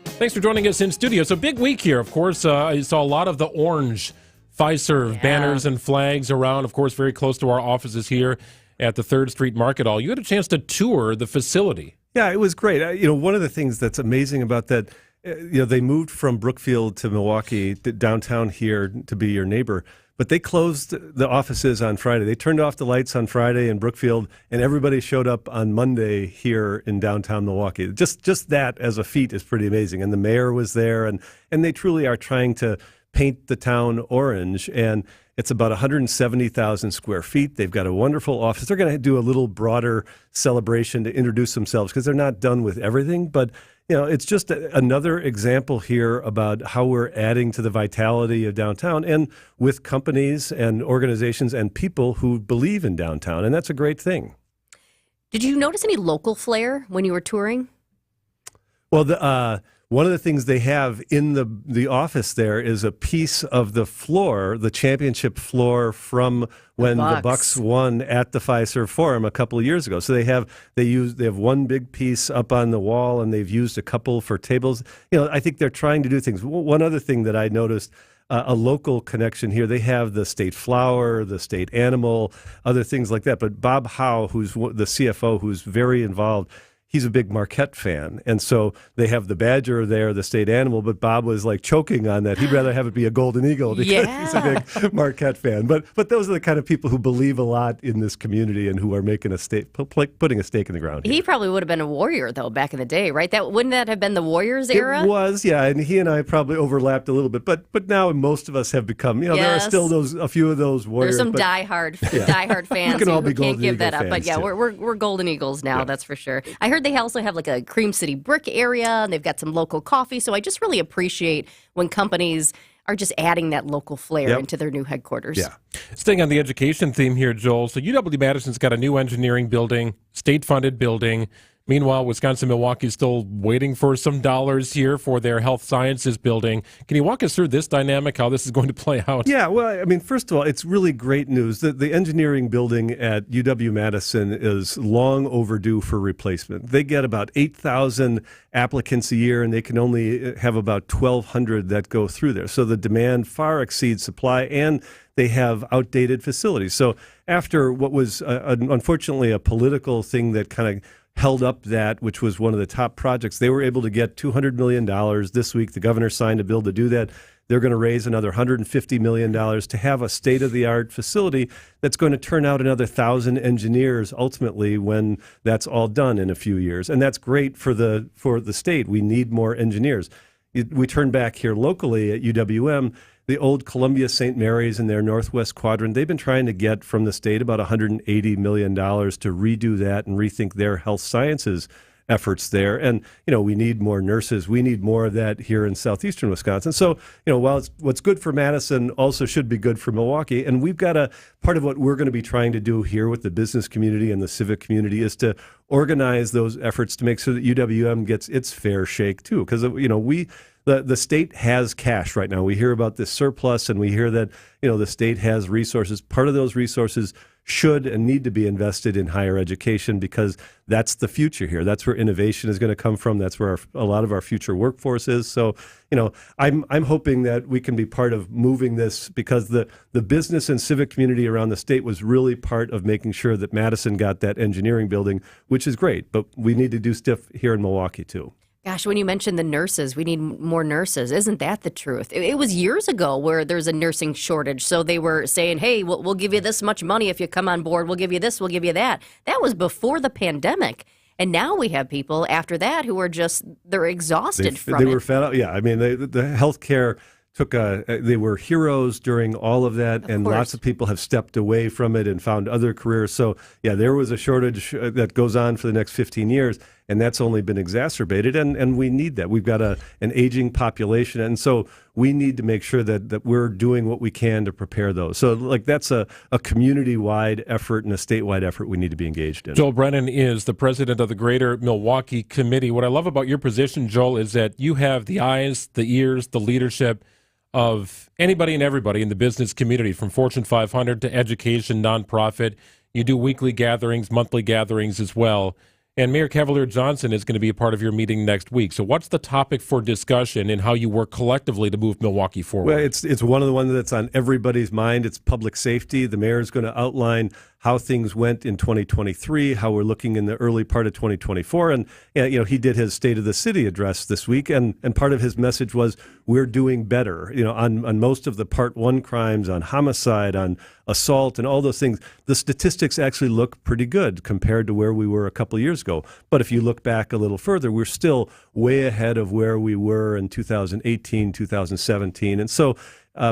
S8: Thanks for joining us in studio. So big week here, of course. I saw a lot of the orange Fiserv banners and flags around, of course, very close to our offices here at the 3rd Street Market Hall. You had a chance to tour the facility.
S6: Yeah, it was great. One of the things that's amazing about that, they moved from Brookfield to Milwaukee, downtown here, to be your neighbor. But they closed the offices on Friday. They turned off the lights on Friday in Brookfield, and everybody showed up on Monday here in downtown Milwaukee. Just that as a feat is pretty amazing. And the mayor was there, and they truly are trying to paint the town orange. And it's about 170,000 square feet. They've got a wonderful office. They're going to do a little broader celebration to introduce themselves because they're not done with everything. But it's just another example here about how we're adding to the vitality of downtown and with companies and organizations and people who believe in downtown. And that's a great thing.
S9: Did you notice any local flair when you were touring?
S6: Well, one of the things they have in the office there is a piece of the floor, the championship floor from when the Bucks won at the Fiserv Forum a couple of years ago. So they have one big piece up on the wall, and they've used a couple for tables. I think they're trying to do things. One other thing that I noticed, a local connection here, they have the state flower, the state animal, other things like that. But Bob Howe, who's the CFO, who's very involved, he's a big Marquette fan. And so they have the badger there, the state animal, but Bob was like choking on that. He'd rather have it be a golden eagle because he's a big Marquette fan. But those are the kind of people who believe a lot in this community and who are making putting a stake in the ground here.
S9: He probably would have been a Warrior, though, back in the day, right? Wouldn't that have been the Warriors era?
S6: It was, yeah. And he and I probably overlapped a little bit. But now most of us have become, there are still a few of those Warriors.
S9: There's some diehard fans who can't give that up. But yeah, we're Golden Eagles now, that's for sure. I heard they also have like a Cream City brick area, and they've got some local coffee. So I just really appreciate when companies are just adding that local flair into their new headquarters.
S8: Yeah. Staying on the education theme here, Joel. So UW-Madison's got a new engineering building, state-funded building. Meanwhile, Wisconsin-Milwaukee is still waiting for some dollars here for their health sciences building. Can you walk us through this dynamic, how this is going to play out?
S6: Yeah, well, I mean, first of all, it's really great news. The engineering building at UW-Madison is long overdue for replacement. They get about 8,000 applicants a year, and they can only have about 1,200 that go through there. So the demand far exceeds supply, and they have outdated facilities. So after what was unfortunately a political thing that kind of held up that, which was one of the top projects, they were able to get $200 million this week. The governor signed a bill to do that. They're going to raise another $150 million to have a state-of-the-art facility that's going to turn out another 1,000 engineers ultimately when that's all done in a few years. And that's great for the state. We need more engineers. We turn back here locally at UWM. The old Columbia St. Mary's in their northwest quadrant, they've been trying to get from the state about $180 million to redo that and rethink their health sciences efforts there. And, we need more nurses. We need more of that here in southeastern Wisconsin. So, while what's good for Madison also should be good for Milwaukee. And we've got part of what we're going to be trying to do here with the business community and the civic community is to organize those efforts to make sure that UWM gets its fair shake too. Because, the state has cash right now. We hear about this surplus, and we hear that the state has resources. Part of those resources should and need to be invested in higher education because that's the future here. That's where innovation is going to come from. That's where a lot of our future workforce is. So, I'm hoping that we can be part of moving this because the business and civic community around the state was really part of making sure that Madison got that engineering building, which is great. But we need to do stuff here in Milwaukee too.
S9: Gosh, when you mentioned the nurses, we need more nurses. Isn't that the truth? It was years ago where there's a nursing shortage. So they were saying, hey, we'll give you this much money if you come on board. We'll give you this, we'll give you that. That was before the pandemic. And now we have people after that who are they're exhausted from it.
S6: They were fed up. Yeah, I mean, the healthcare they were heroes during all of that, and lots of people have stepped away from it and found other careers. So, yeah, there was a shortage that goes on for the next 15 years, and that's only been exacerbated, and we need that. We've got an aging population, and so we need to make sure that we're doing what we can to prepare those. So, that's a community-wide effort and a statewide effort we need to be engaged in.
S8: Joel Brennan is the president of the Greater Milwaukee Committee. What I love about your position, Joel, is that you have the eyes, the ears, the leadership of anybody and everybody in the business community, from Fortune 500 to education, nonprofit. You do weekly gatherings, monthly gatherings as well. And Mayor Cavalier Johnson is going to be a part of your meeting next week. So what's the topic for discussion and how you work collectively to move Milwaukee forward?
S6: Well, it's one of the ones that's on everybody's mind. It's public safety. The mayor is going to outline how things went in 2023, how we're looking in the early part of 2024. And, he did his State of the City address this week, and part of his message was we're doing better, on most of the Part 1 crimes, on homicide, on assault, and all those things. The statistics actually look pretty good compared to where we were a couple of years ago. But if you look back a little further, we're still way ahead of where we were in 2018, 2017. And so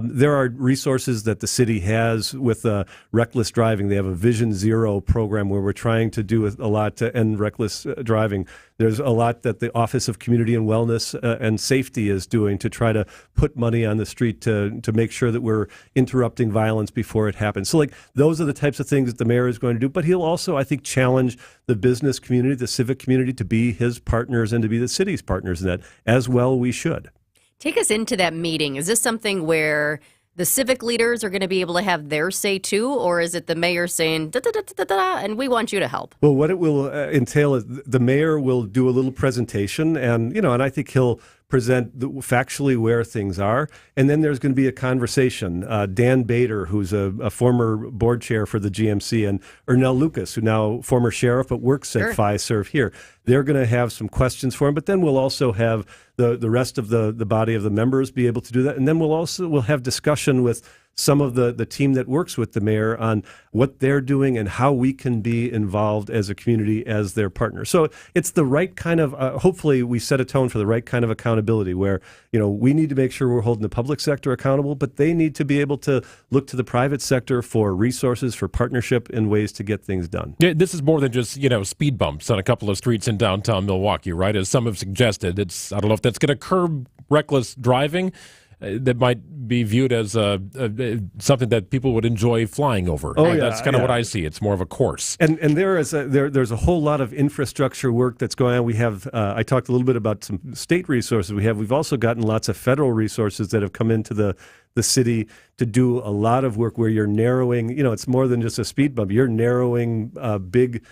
S6: There are resources that the city has with reckless driving. They have a Vision Zero program where we're trying to do a lot to end reckless driving. There's a lot that the Office of Community and Wellness and Safety is doing to try to put money on the street to make sure that we're interrupting violence before it happens. So, those are the types of things that the mayor is going to do. But he'll also, I think, challenge the business community, the civic community, to be his partners and to be the city's partners in that. As well, we should.
S9: Take us into that meeting. Is this something where the civic leaders are going to be able to have their say too, or is it the mayor saying, da, da, da, da, da, and we want you to help?
S6: Well, what it will entail is the mayor will do a little presentation, and I think he'll present factually where things are, and then there's going to be a conversation. Dan Bader, who's a former board chair for the GMC, and Ernell Lucas, who now former sheriff but works at Fiserv here. They're going to have some questions for him, but then we'll also have the rest of the body of the members be able to do that, and then we'll have discussion with some of the team that works with the mayor on what they're doing and how we can be involved as a community as their partner. So it's the right kind of, hopefully we set a tone for the right kind of accountability where, we need to make sure we're holding the public sector accountable, but they need to be able to look to the private sector for resources, for partnership and ways to get things done.
S8: Yeah, this is more than just, speed bumps on a couple of streets in downtown Milwaukee, right? As some have suggested, I don't know if that's going to curb reckless driving. That might be viewed as something that people would enjoy flying over. That's kind of what I see. It's more of a course.
S6: And there's a whole lot of infrastructure work that's going on. We have I talked a little bit about some state resources we've also gotten lots of federal resources that have come into the city to do a lot of work where you're narrowing. It's more than just a speed bump. You're narrowing big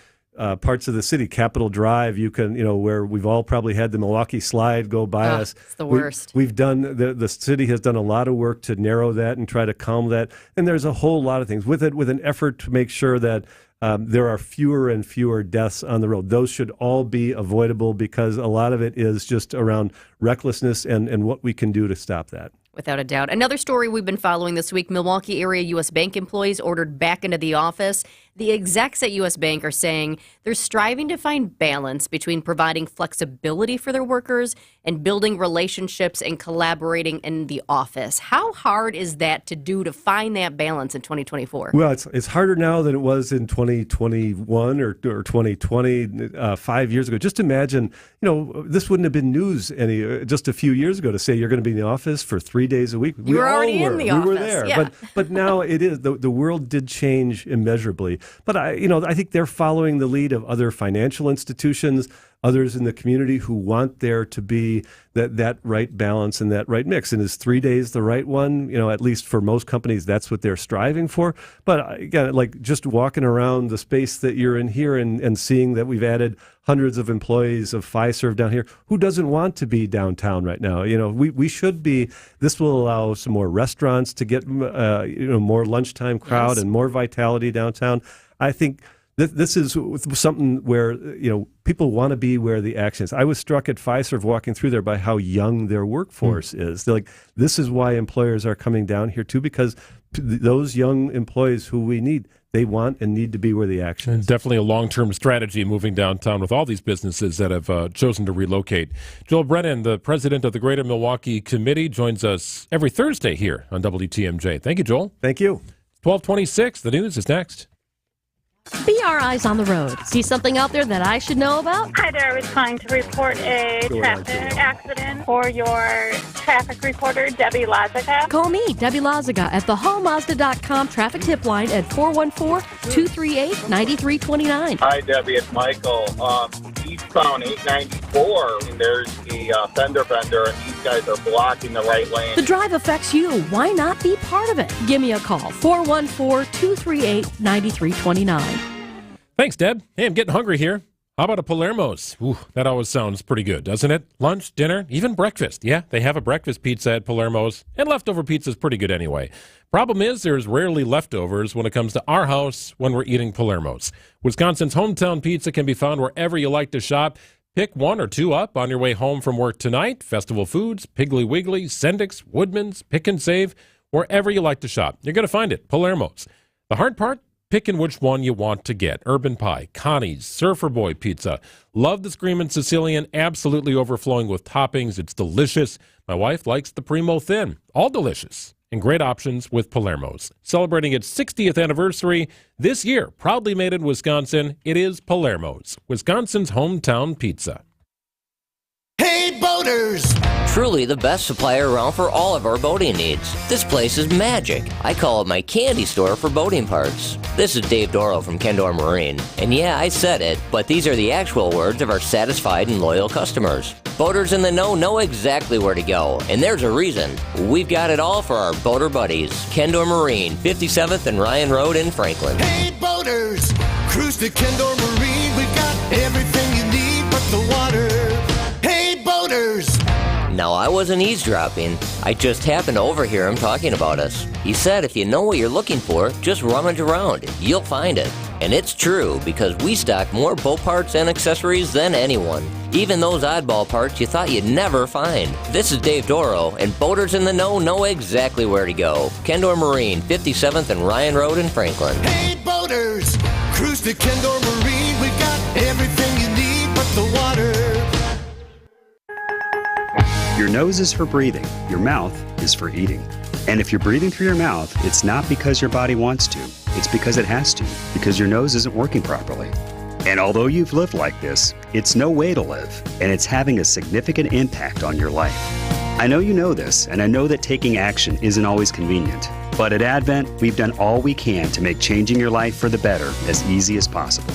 S6: parts of the city, Capitol Drive, you can, where we've all probably had the Milwaukee slide go by us.
S9: It's the worst.
S6: We've done, the city has done a lot of work to narrow that and try to calm that. And there's a whole lot of things with it, with an effort to make sure that there are fewer and fewer deaths on the road. Those should all be avoidable because a lot of it is just around recklessness and what we can do to stop that.
S9: Without a doubt. Another story we've been following this week, Milwaukee area U.S. Bank employees ordered back into the office. The execs at U.S. Bank are saying they're striving to find balance between providing flexibility for their workers and building relationships and collaborating in the office. How hard is that to do to find that balance in 2024?
S6: Well, it's harder now than it was in 2021 or 2020, 5 years ago. Just imagine, this wouldn't have been news just a few years ago to say you're going to be in the office for 3 days a week.
S9: You were already in the office.
S6: We were there.
S9: Yeah.
S6: But now it is. The world did change immeasurably. But I think they're following the lead of other financial institutions, others in the community who want there to be that right balance and that right mix. And is 3 days the right one? At least for most companies, that's what they're striving for. But again, just walking around the space that you're in here and seeing that we've added hundreds of employees of Fiserv down here, who doesn't want to be downtown right now? We should be. This will allow some more restaurants to get more lunchtime crowd and more vitality downtown. I think this is something where people want to be where the action is. I was struck at Fiserv walking through there by how young their workforce is. They're this is why employers are coming down here too, because those young employees who we need, they want and need to be where the action is.
S8: Definitely a long-term strategy moving downtown with all these businesses that have chosen to relocate. Joel Brennan, the president of the Greater Milwaukee Committee, joins us every Thursday here on WTMJ. Thank you, Joel.
S6: Thank you.
S8: 12:26. The news is next.
S11: Be our eyes on the road. See something out there that I should know about?
S12: Hi there. I was trying to report a traffic accident for your traffic reporter, Debbie Lazica.
S11: Call me, Debbie Lazica, at the hallmazda.com traffic tip line at 414-238-9329.
S13: Hi, Debbie. It's Michael. Eastbound 894, and there's a fender bender, and these guys are blocking the right lane.
S11: The drive affects you. Why not be part of it? Give me a call, 414-238-9329.
S8: Thanks, Deb. Hey, I'm getting hungry here. How about a Palermo's? Ooh, that always sounds pretty good, doesn't it? Lunch, dinner, even breakfast. Yeah, they have a breakfast pizza at Palermo's, and leftover pizza is pretty good anyway. Problem is, there's rarely leftovers when it comes to our house when we're eating Palermo's. Wisconsin's hometown pizza can be found wherever you like to shop. Pick one or two up on your way home from work tonight. Festival Foods, Piggly Wiggly, Sendik's, Woodman's, Pick and Save, wherever you like to shop. You're going to find it, Palermo's. The hard part? Picking which one you want to get. Urban Pie, Connie's, Surfer Boy Pizza. Love the Screamin' Sicilian, absolutely overflowing with toppings. It's delicious. My wife likes the Primo Thin. All delicious. and great options with Palermo's. Celebrating its 60th anniversary this year, proudly made in Wisconsin, it is Palermo's, Wisconsin's hometown pizza.
S14: Hey, boaters!
S15: Truly the best supplier around for all of our boating needs. This place is magic. I call it my candy store for boating parts. This is Dave Doro from Kendor Marine. And yeah, I said it, but these are the actual words of our satisfied and loyal customers. Boaters in the know exactly where to go, and there's a reason. We've got it all for our boater buddies. Kendor Marine, 57th and Ryan Road in Franklin.
S14: Hey, boaters! Cruise to Kendor Marine. We've got everything you need but the water. Hey, boaters!
S15: Now, I wasn't eavesdropping. I just happened to overhear him talking about us. He said if you know what you're looking for, just rummage around. You'll find it. And it's true, because we stock more boat parts and accessories than anyone. Even those oddball parts you thought you'd never find. This is Dave Doro, and boaters in the know exactly where to go. Kendor Marine, 57th and Ryan Road in Franklin.
S14: Hey, boaters! Cruise to Kendor Marine. We've got everything you need but the water.
S17: Your nose is for breathing. Your mouth is for eating. And if you're breathing through your mouth, it's not because your body wants to. It's because it has to, because your nose isn't working properly. And although you've lived like this, it's no way to live, and it's having a significant impact on your life. I know you know this, and I know that taking action isn't always convenient. But at Advent, we've done all we can to make changing your life for the better as easy as possible.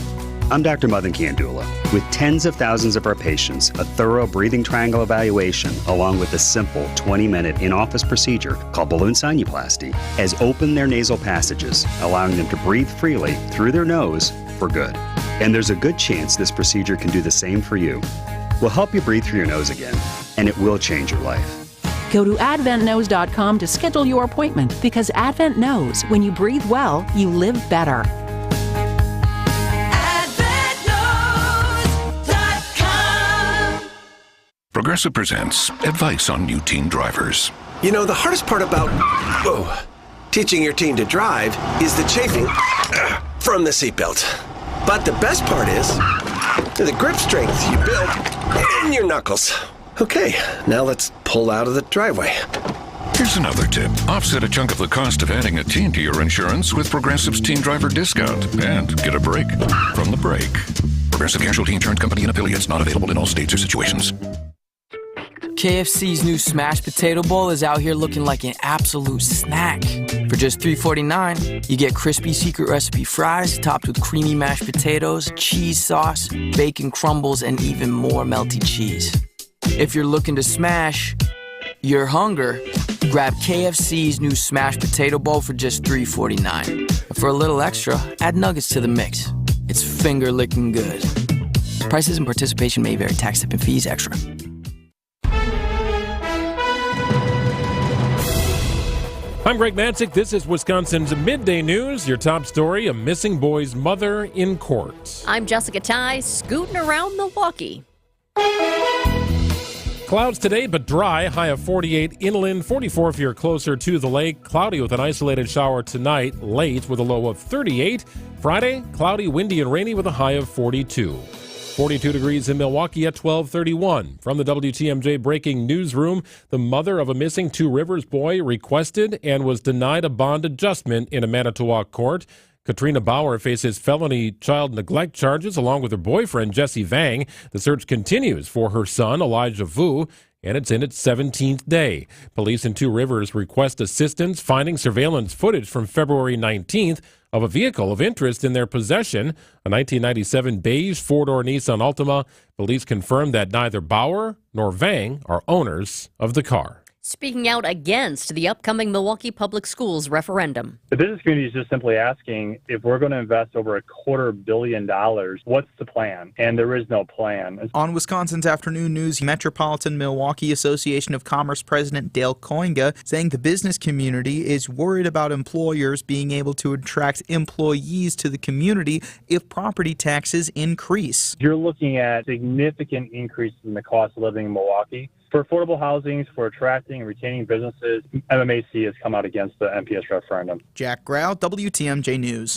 S17: I'm Dr. Madan Kandula. With tens of thousands of our patients, a thorough breathing triangle evaluation, along with a simple 20-minute in-office procedure called balloon sinuplasty, has opened their nasal passages, allowing them to breathe freely through their nose for good. And there's a good chance this procedure can do the same for you. We'll help you breathe through your nose again, and it will change your life.
S20: Go to adventknows.com to schedule your appointment, because Advent knows when you breathe well, you live better.
S21: Progressive presents advice on new teen drivers.
S22: You know, the hardest part about teaching your teen to drive is the chafing from the seatbelt. But the best part is the grip strength you build in your knuckles. Okay, now let's pull out of the driveway.
S21: Here's another tip. Offset a chunk of the cost of adding a teen to your insurance with Progressive's Teen Driver Discount and get a break from the brake. Progressive Casualty Insurance Company and affiliates, not available in all states or situations.
S25: KFC's new Smashed Potato Bowl is out here looking like an absolute snack. For just $3.49, you get crispy secret recipe fries topped with creamy mashed potatoes, cheese sauce, bacon crumbles, and even more melty cheese. If you're looking to smash your hunger, grab KFC's new Smashed Potato Bowl for just $3.49. For a little extra, add nuggets to the mix. It's finger-licking good. Prices and participation may vary. Tax, tip, and fees extra.
S8: I'm Greg Matzek. This is Wisconsin's Midday News. Your top story, a missing boy's mother in court.
S9: I'm Jessica Ty, scooting around Milwaukee.
S8: Clouds today, but dry. High of 48 inland, 44 if you're closer to the lake. Cloudy with an isolated shower tonight, late with a low of 38. Friday, cloudy, windy, and rainy with a high of 42. 42 degrees in Milwaukee at 12:31. From the WTMJ breaking newsroom, the mother of a missing Two Rivers boy requested and was denied a bond adjustment in a Manitowoc court. Katrina Bauer faces felony child neglect charges along with her boyfriend, Jesse Vang. The search continues for her son, Elijah Vu, and it's in its 17th day. Police in Two Rivers request assistance finding surveillance footage from February 19th of a vehicle of interest in their possession, a 1997 beige four-door Nissan Altima. Police confirmed that neither Bauer nor Vang are owners of the car.
S9: Speaking out against the upcoming Milwaukee Public Schools referendum.
S27: The business community is just simply asking, if we're going to invest over $250 million, what's the plan? And there is no plan.
S29: On Wisconsin's Afternoon News, Metropolitan Milwaukee Association of Commerce President Dale Koinga saying the business community is worried about employers being able to attract employees to the community if property taxes increase.
S27: You're looking at significant increases in the cost of living in Milwaukee. For affordable housing, for attracting and retaining businesses, MMAC has come out against the MPS referendum.
S29: Jack Grau, WTMJ News.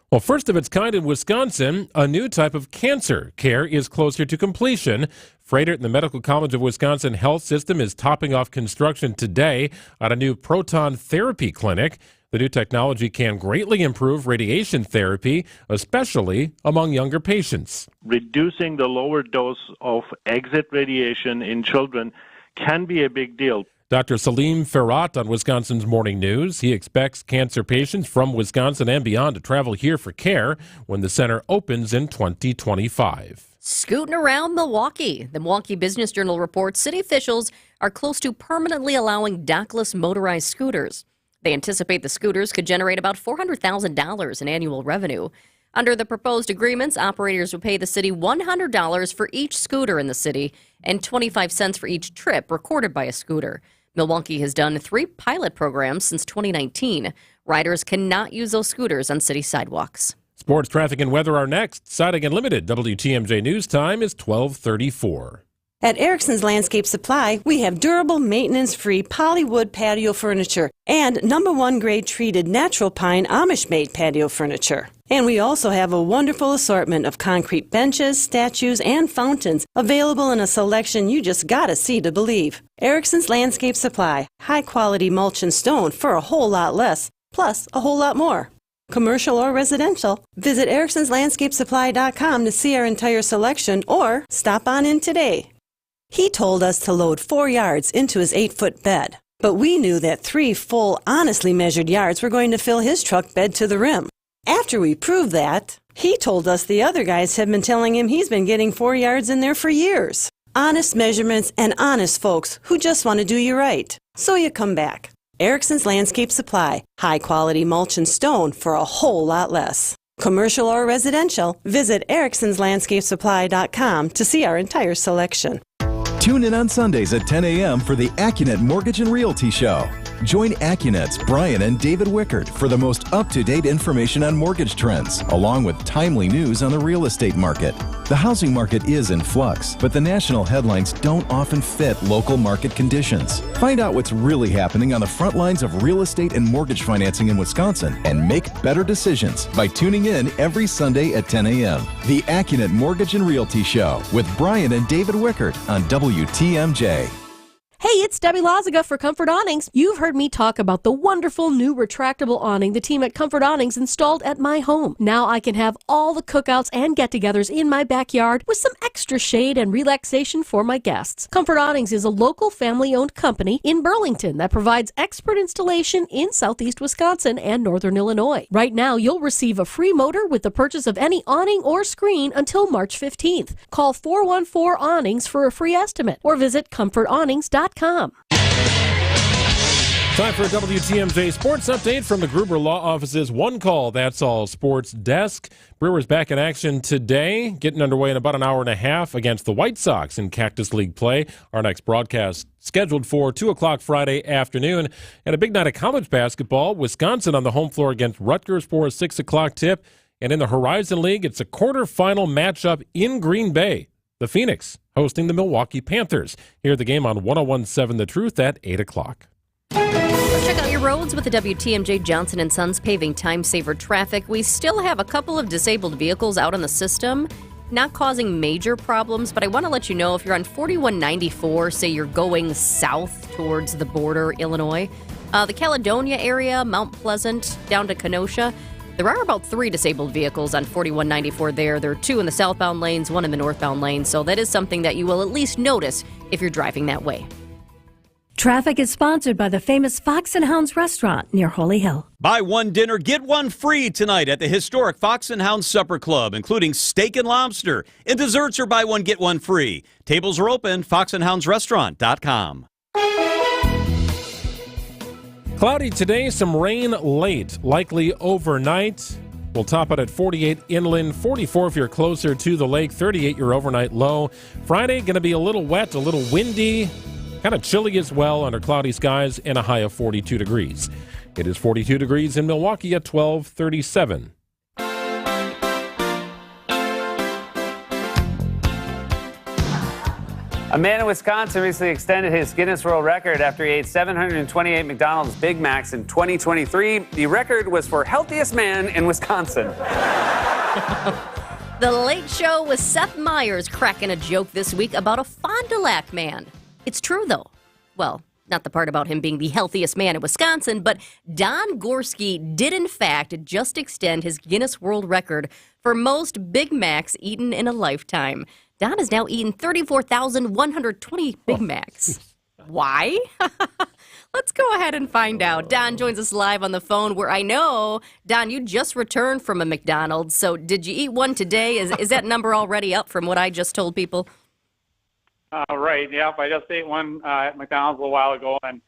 S8: Well, first of its kind in Wisconsin, a new type of cancer care is closer to completion. Freighter and the Medical College of Wisconsin Health System is topping off construction today on a new proton therapy clinic. The new technology can greatly improve radiation therapy, especially among younger patients.
S1: Reducing the lower dose of exit radiation in children can be a big deal.
S8: Dr. Salim Ferrat on Wisconsin's Morning News. He expects cancer patients from Wisconsin and beyond to travel here for care when the center opens in 2025.
S9: Scooting around Milwaukee. The Milwaukee Business Journal reports city officials are close to permanently allowing dockless motorized scooters. They anticipate the scooters could generate about $400,000 in annual revenue. Under the proposed agreements, operators would pay the city $100 for each scooter in the city and 25 cents for each trip recorded by a scooter. Milwaukee has done 3 pilot programs since 2019. Riders cannot use those scooters on city sidewalks.
S8: Sports, traffic, and weather are next. Siding Unlimited. WTMJ News Time is 12:34.
S2: At Erickson's Landscape Supply, we have durable, maintenance-free polywood patio furniture and #1 grade treated natural pine Amish-made patio furniture. And we also have a wonderful assortment of concrete benches, statues, and fountains available in a selection you just gotta see to believe. Erickson's Landscape Supply, high-quality mulch and stone for a whole lot less, plus a whole lot more. Commercial or residential, visit ericksonslandscapesupply.com to see our entire selection or stop on in today. He told us to load 4 yards into his 8-foot bed, but we knew that 3 full, honestly measured yards were going to fill his truck bed to the rim. After we proved that, he told us the other guys have been telling him he's been getting 4 yards in there for years. Honest measurements and honest folks who just want to do you right. So you come back. Erickson's Landscape Supply, high-quality mulch and stone for a whole lot less. Commercial or residential, visit ericksonslandscapesupply.com to see our entire selection.
S10: Tune in on Sundays at 10 a.m. for the AccuNet Mortgage and Realty Show. Join AccuNet's Brian and David Wickert for the most up-to-date information on mortgage trends, along with timely news on the real estate market. The housing market is in flux, but the national headlines don't often fit local market conditions. Find out what's really happening on the front lines of real estate and mortgage financing in Wisconsin and make better decisions by tuning in every Sunday at 10 a.m. The AccuNet Mortgage and Realty Show with Brian and David Wickert on WTMJ.
S11: Hey, it's Debbie Lazaga for Comfort Awnings. You've heard me talk about the wonderful new retractable awning the team at Comfort Awnings installed at my home. Now I can have all the cookouts and get-togethers in my backyard with some extra shade and relaxation for my guests. Comfort Awnings is a local family-owned company in Burlington that provides expert installation in southeast Wisconsin and northern Illinois. Right now, you'll receive a free motor with the purchase of any awning or screen until March 15th. Call 414-AWNINGS for a free estimate or visit comfortawnings.com.
S8: Time for a WTMJ Sports Update from the Gruber Law Office's One Call, That's All Sports Desk. Brewers back in action today, getting underway in about an hour and a half against the White Sox in Cactus League play. Our next broadcast scheduled for 2 o'clock Friday afternoon. And a big night of college basketball. Wisconsin on the home floor against Rutgers for a 6 o'clock tip. And in the Horizon League, it's a quarterfinal matchup in Green Bay. The Phoenix hosting the Milwaukee Panthers. Hear the game on 101.7 The Truth at 8 o'clock.
S9: Check out your roads with the WTMJ Johnson & Sons Paving Time Saver Traffic. We still have a couple of disabled vehicles out on the system, not causing major problems, but I want to let you know if you're on 4194, say you're going south towards the border, Illinois, the Caledonia area, Mount Pleasant, down to Kenosha, there are about 3 disabled vehicles on 4194 there. There are 2 in the southbound lanes, 1 in the northbound lane. So that is something that you will at least notice if you're driving that way.
S16: Traffic is sponsored by the famous Fox & Hounds restaurant near Holy Hill.
S23: Buy one dinner, get one free tonight at the historic Fox & Hounds Supper Club, including steak and lobster. And desserts are buy one, get one free. Tables are open, foxandhoundsrestaurant.com.
S8: Cloudy today, some rain late, likely overnight. We'll top it at 48 inland, 44 if you're closer to the lake, 38 your overnight low. Friday, going to be a little wet, a little windy, kind of chilly as well under cloudy skies and a high of 42 degrees. It is 42 degrees in Milwaukee at 12:37.
S3: A man in Wisconsin recently extended his Guinness World Record after he ate 728 McDonald's Big Macs in 2023. The record was for healthiest man in Wisconsin.
S9: The Late Show with Seth Meyers cracking a joke this week about a Fond du Lac man. It's true, though. Well, not the part about him being the healthiest man in Wisconsin, but Don Gorski did, in fact, just extend his Guinness World Record for most Big Macs eaten in a lifetime. Don has now eaten 34,120 Big Macs. Why? Let's go ahead and find out. Don joins us live on the phone where I know, Don, you just returned from a McDonald's. So did you eat one today? Is that number already up from what I just told people?
S4: Right, yep. I just ate one at McDonald's a little while ago, and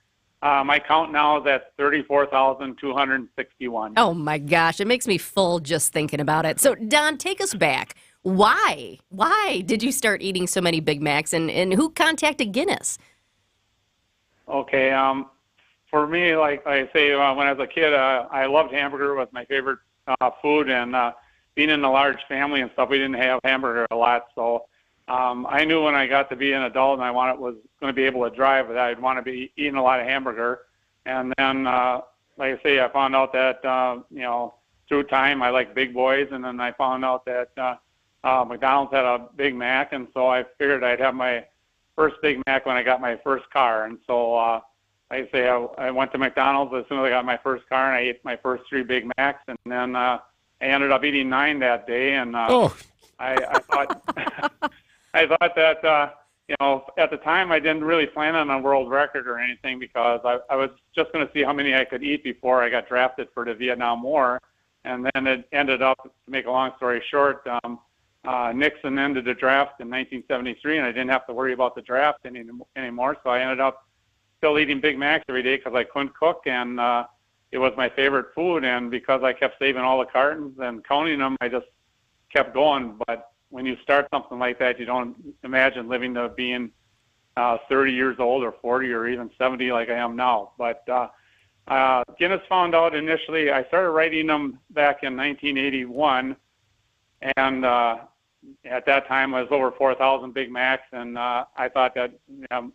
S4: my count now is at 34,261.
S9: Oh, my gosh. It makes me full just thinking about it. So, Don, take us back. Why? Why did you start eating so many Big Macs, and who contacted Guinness?
S4: Okay, for me, like I say, when I was a kid, I loved hamburger. Was my favorite food, and being in a large family and stuff, we didn't have hamburger a lot, so I knew when I got to be an adult and I was going to be able to drive, that I'd want to be eating a lot of hamburger. And then, like I say, I found out that, through time, I like big boys. And then I found out that McDonald's had a Big Mac. And so I figured I'd have my first Big Mac when I got my first car. And so, like I say, I went to McDonald's as soon as I got my first car, and I ate my first 3 Big Macs. And then I ended up eating 9 that day. And I thought... I thought that, at the time I didn't really plan on a world record or anything, because I was just going to see how many I could eat before I got drafted for the Vietnam War. And then it ended up, to make a long story short, Nixon ended the draft in 1973, and I didn't have to worry about the draft anymore. So I ended up still eating Big Macs every day because I couldn't cook, and it was my favorite food. And because I kept saving all the cartons and counting them, I just kept going. But when you start something like that, you don't imagine living to being 30 years old or 40 or even 70 like I am now. But Guinness found out initially, I started writing them back in 1981, and at that time it was over 4,000 Big Macs, and I thought that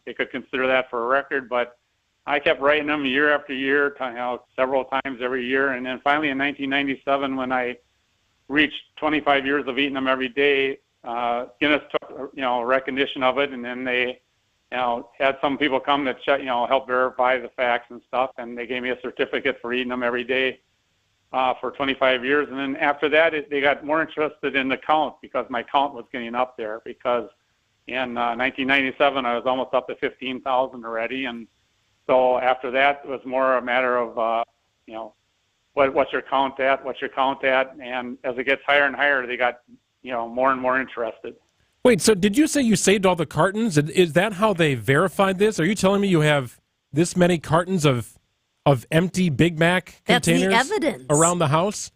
S4: they could consider that for a record, but I kept writing them year after year, several times every year. And then finally in 1997, when I reached 25 years of eating them every day, Guinness took, recognition of it, and then they, had some people come to check, help verify the facts and stuff, and they gave me a certificate for eating them every day for 25 years. And then after that, they got more interested in the count, because my count was getting up there, because in 1997, I was almost up to 15,000 already. And so after that, it was more a matter of, what's your count at? What's your count at? And as it gets higher and higher, they got, more and more interested.
S8: Wait, so did you say you saved all the cartons? Is that how they verified this? Are you telling me you have this many cartons of empty Big Mac containers
S9: That's the evidence.
S8: Around the house?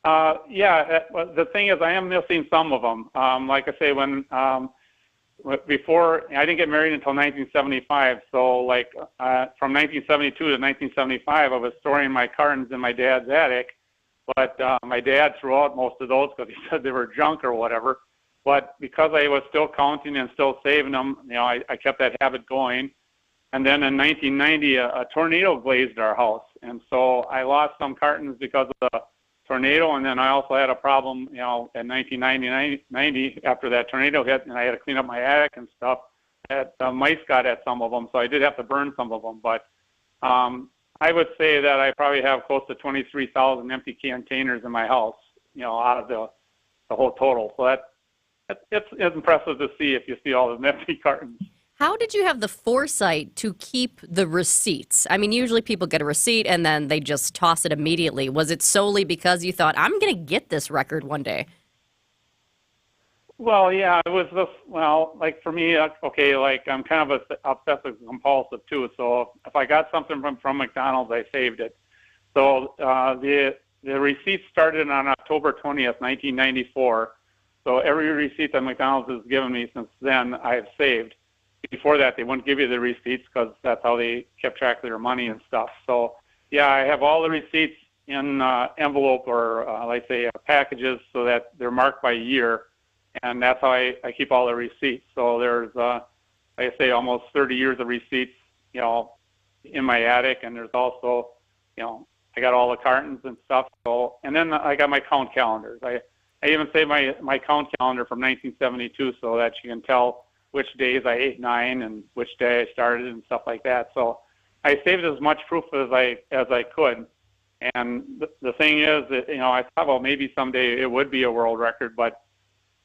S4: Yeah. The thing is, I am missing some of them. Like I say, when before, I didn't get married until 1975, so from 1972 to 1975, I was storing my cartons in my dad's attic, but my dad threw out most of those because he said they were junk or whatever. But because I was still counting and still saving them, I kept that habit going. And then in 1990, a tornado glazed our house, and so I lost some cartons because of the tornado, and then I also had a problem, in 1990 after that tornado hit, and I had to clean up my attic and stuff. Mice got at some of them, so I did have to burn some of them. But I would say that I probably have close to 23,000 empty containers in my house, out of the whole total. So it's impressive to see if you see all the empty cartons.
S9: How did you have the foresight to keep the receipts? I mean, usually people get a receipt and then they just toss it immediately. Was it solely because you thought, I'm going to get this record one day?
S4: Well, yeah, it was for me, okay, I'm kind of obsessive compulsive too. So if I got something from McDonald's, I saved it. So the receipt started on October 20th, 1994. So every receipt that McDonald's has given me since then, I have saved. Before that, they wouldn't give you the receipts because that's how they kept track of their money and stuff. So, yeah, I have all the receipts in envelope or, packages so that they're marked by year. and that's how I keep all the receipts. So there's, like I say, almost 30 years of receipts, in my attic, and there's also, I got all the cartons and stuff. So, and then I got my count calendars. I even say my count calendar from 1972 so that you can tell which days I ate 9 and which day I started and stuff like that. So I saved as much proof as I could. And the thing is that, I thought, well, maybe someday it would be a world record, but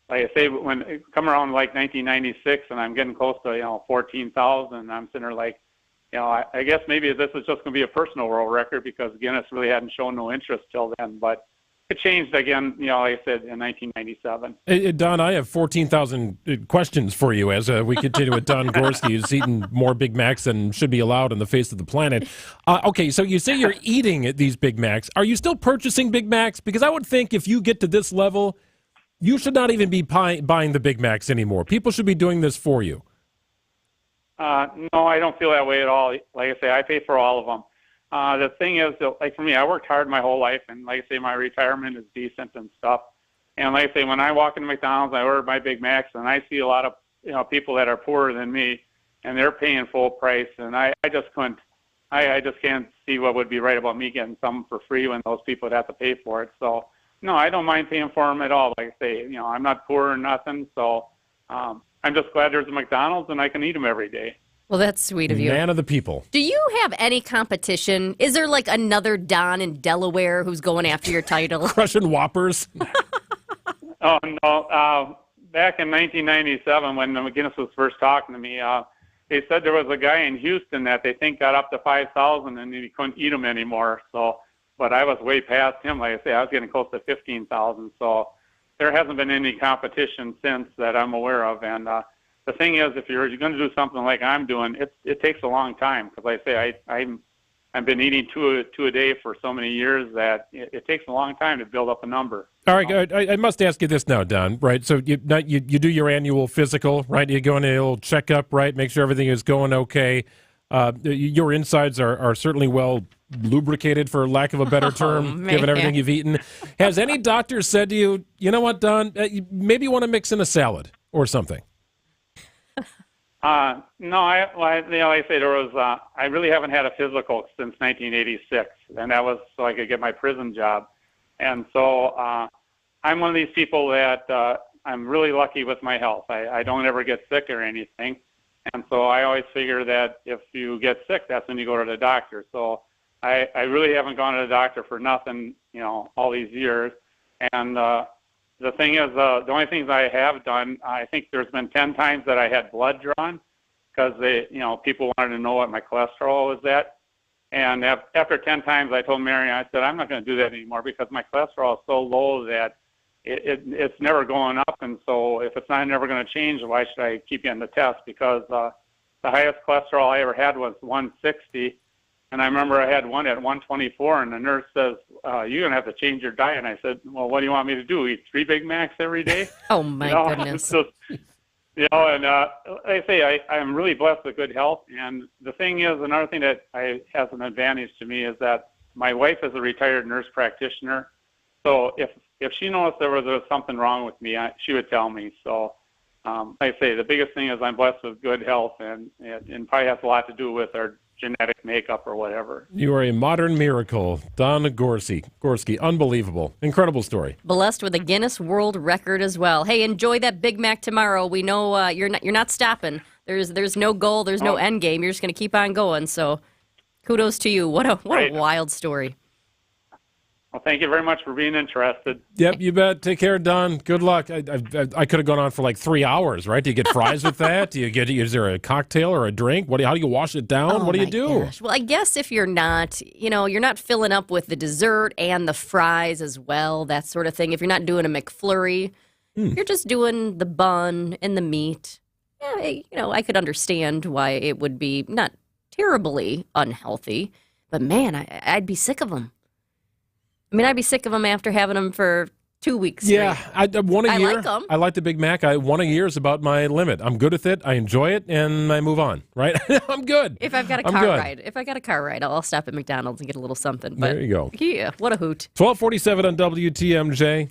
S4: like I say, when it come around like 1996 and I'm getting close to, 14,000, I'm sitting there like, I guess maybe this is just going to be a personal world record because Guinness really hadn't shown no interest till then. But it changed again, like I said, in 1997.
S8: Hey, Don, I have 14,000 questions for you as we continue with Don Gorski, who's eaten more Big Macs than should be allowed on the face of the planet. Okay, so you say you're eating these Big Macs. Are you still purchasing Big Macs? Because I would think if you get to this level, you should not even be buying the Big Macs anymore. People should be doing this for you.
S4: No, I don't feel that way at all. Like I say, I pay for all of them. The thing is, like for me, I worked hard my whole life, and like I say, my retirement is decent and stuff. And like I say, when I walk into McDonald's, I order my Big Macs, and I see a lot of people that are poorer than me, and they're paying full price, and I just couldn't. I just can't see what would be right about me getting something for free when those people would have to pay for it. So no, I don't mind paying for them at all. Like I say, I'm not poor or nothing, so I'm just glad there's a McDonald's and I can eat them every day.
S9: Well, that's sweet of you.
S8: Man of the people.
S9: Do you have any competition? Is there like another Don in Delaware who's going after your title?
S8: Crushing Whoppers?
S4: Oh, no. Back in 1997 when McGinnis was first talking to me, they said there was a guy in Houston that they think got up to 5,000 and he couldn't eat them anymore. So, but I was way past him. Like I say, I was getting close to 15,000. So there hasn't been any competition since that I'm aware of. And the thing is, if you're going to do something like I'm doing, it takes a long time. Because like I say, I've been eating two a day for so many years that it takes a long time to build up a number.
S8: All right, I must ask you this now, Don, right? So you do your annual physical, right? You go in a little checkup, right? Make sure everything is going okay. Your insides are certainly well lubricated, for lack of a better term, given everything you've eaten. Has any doctor said to you, you know what, Don, maybe you want to mix in a salad or something?
S4: No, like I say, there was. I really haven't had a physical since 1986, and that was so I could get my prison job. And so I'm one of these people that I'm really lucky with my health. I don't ever get sick or anything, and so I always figure that if you get sick, that's when you go to the doctor. So I really haven't gone to the doctor for nothing, all these years. And the thing is, the only things I have done, I think there's been 10 times that I had blood drawn because people wanted to know what my cholesterol was at. And after 10 times, I told Marion, I said, I'm not going to do that anymore because my cholesterol is so low that it's never going up. And so if it's not never going to change, why should I keep getting the test? Because the highest cholesterol I ever had was 160. And I remember I had one at 124, and the nurse says, you're going to have to change your diet. And I said, well, what do you want me to do, eat 3 Big Macs every day?
S9: Oh, my goodness.
S4: Just, and like I say, I'm really blessed with good health. And the thing is, another thing that has an advantage to me is that my wife is a retired nurse practitioner. So if she noticed there was something wrong with me, she would tell me. So like I say, the biggest thing is I'm blessed with good health, and probably has a lot to do with our genetic makeup or whatever.
S8: You are a modern miracle, Don Gorski. Unbelievable. Incredible story.
S9: Blessed with a Guinness World Record as well. Hey, enjoy that Big Mac tomorrow. We know you're not stopping. There's no goal, there's no end game. You're just going to keep on going. So kudos to you. What a wild story.
S4: Well, thank you very much for being interested.
S8: Yep, you bet. Take care, Don. Good luck. I could have gone on for like 3 hours, right? Do you get fries with that? Is there a cocktail or a drink? How do you wash it down? What do you do?
S9: Gosh. Well, I guess if you're not filling up with the dessert and the fries as well, that sort of thing. If you're not doing a McFlurry, you're just doing the bun and the meat. Yeah, I could understand why it would be not terribly unhealthy, but man, I'd be sick of them. I mean, I'd be sick of them after having them for 2 weeks.
S8: Yeah, one a year.
S9: I like them.
S8: I like the Big Mac. One a year is about my limit. I'm good with it. I enjoy it, and I move on. Right? I'm good.
S9: If I've got a car ride, I'll stop at McDonald's and get a little something. But
S8: there you go.
S9: Yeah, what a hoot.
S8: 12:47 on WTMJ.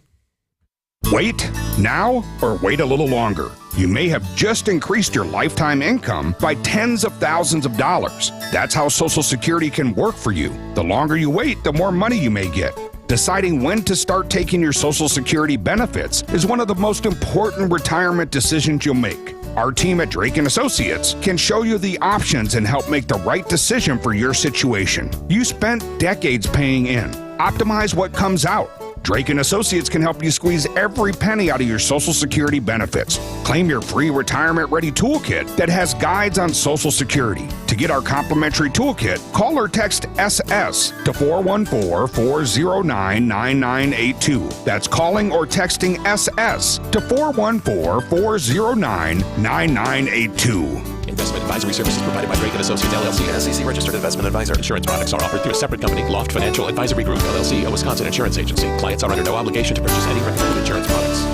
S5: Wait now or wait a little longer. You may have just increased your lifetime income by tens of thousands of dollars. That's how Social Security can work for you. The longer you wait, the more money you may get. Deciding when to start taking your Social Security benefits is one of the most important retirement decisions you'll make. Our team at Drake & Associates can show you the options and help make the right decision for your situation. You spent decades paying in. Optimize what comes out. Drake & Associates can help you squeeze every penny out of your Social Security benefits. Claim your free Retirement Ready toolkit that has guides on Social Security. To get our complimentary toolkit, call or text SS to 414-409-9982. That's calling or texting SS to 414-409-9982.
S6: Investment advisory services provided by Drake & Associates, LLC, an SEC-registered investment advisor. Insurance products are offered through a separate company, Loft Financial Advisory Group, LLC, a Wisconsin insurance agency. Clients are under no obligation to purchase any recommended insurance products.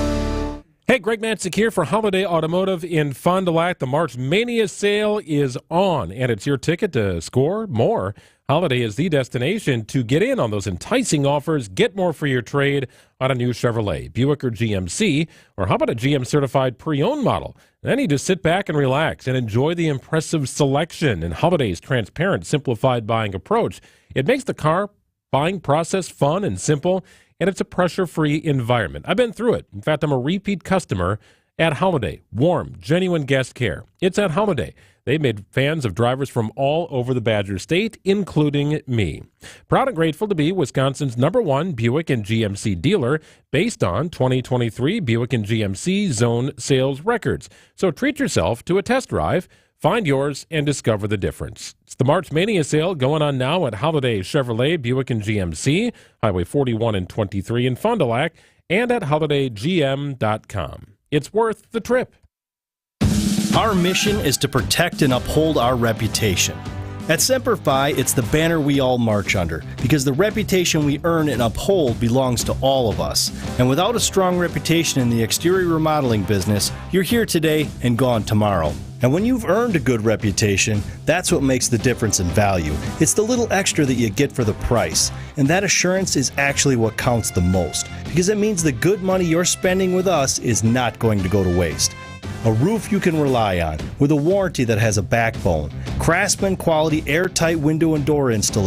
S8: Hey, Greg Matzik here for Holiday Automotive in Fond du Lac. The March Mania sale is on, and it's your ticket to score more. Holiday is the destination to get in on those enticing offers. Get more for your trade on a new Chevrolet, Buick, or GMC, or how about a GM-certified pre-owned model? Then you just sit back and relax and enjoy the impressive selection and Holiday's transparent, simplified buying approach. It makes the car buying process fun and simple, and it's a pressure-free environment. I've been through it. In fact, I'm a repeat customer at Holiday. Warm, genuine guest care. It's at Holiday. They've made fans of drivers from all over the Badger State, including me. Proud and grateful to be Wisconsin's #1 Buick and GMC dealer based on 2023 Buick and GMC zone sales records. So treat yourself to a test drive. Find yours and discover the difference. It's the March Mania sale going on now at Holiday Chevrolet, Buick and GMC, Highway 41 and 23 in Fond du Lac, and at holidaygm.com. It's worth the trip.
S7: Our mission is to protect and uphold our reputation. At Semper Fi, it's the banner we all march under, because the reputation we earn and uphold belongs to all of us. And without a strong reputation in the exterior remodeling business, you're here today and gone tomorrow. And when you've earned a good reputation, that's what makes the difference in value. It's the little extra that you get for the price. And that assurance is actually what counts the most, because it means the good money you're spending with us is not going to go to waste. A roof you can rely on, with a warranty that has a backbone. Craftsman quality airtight window and door installation.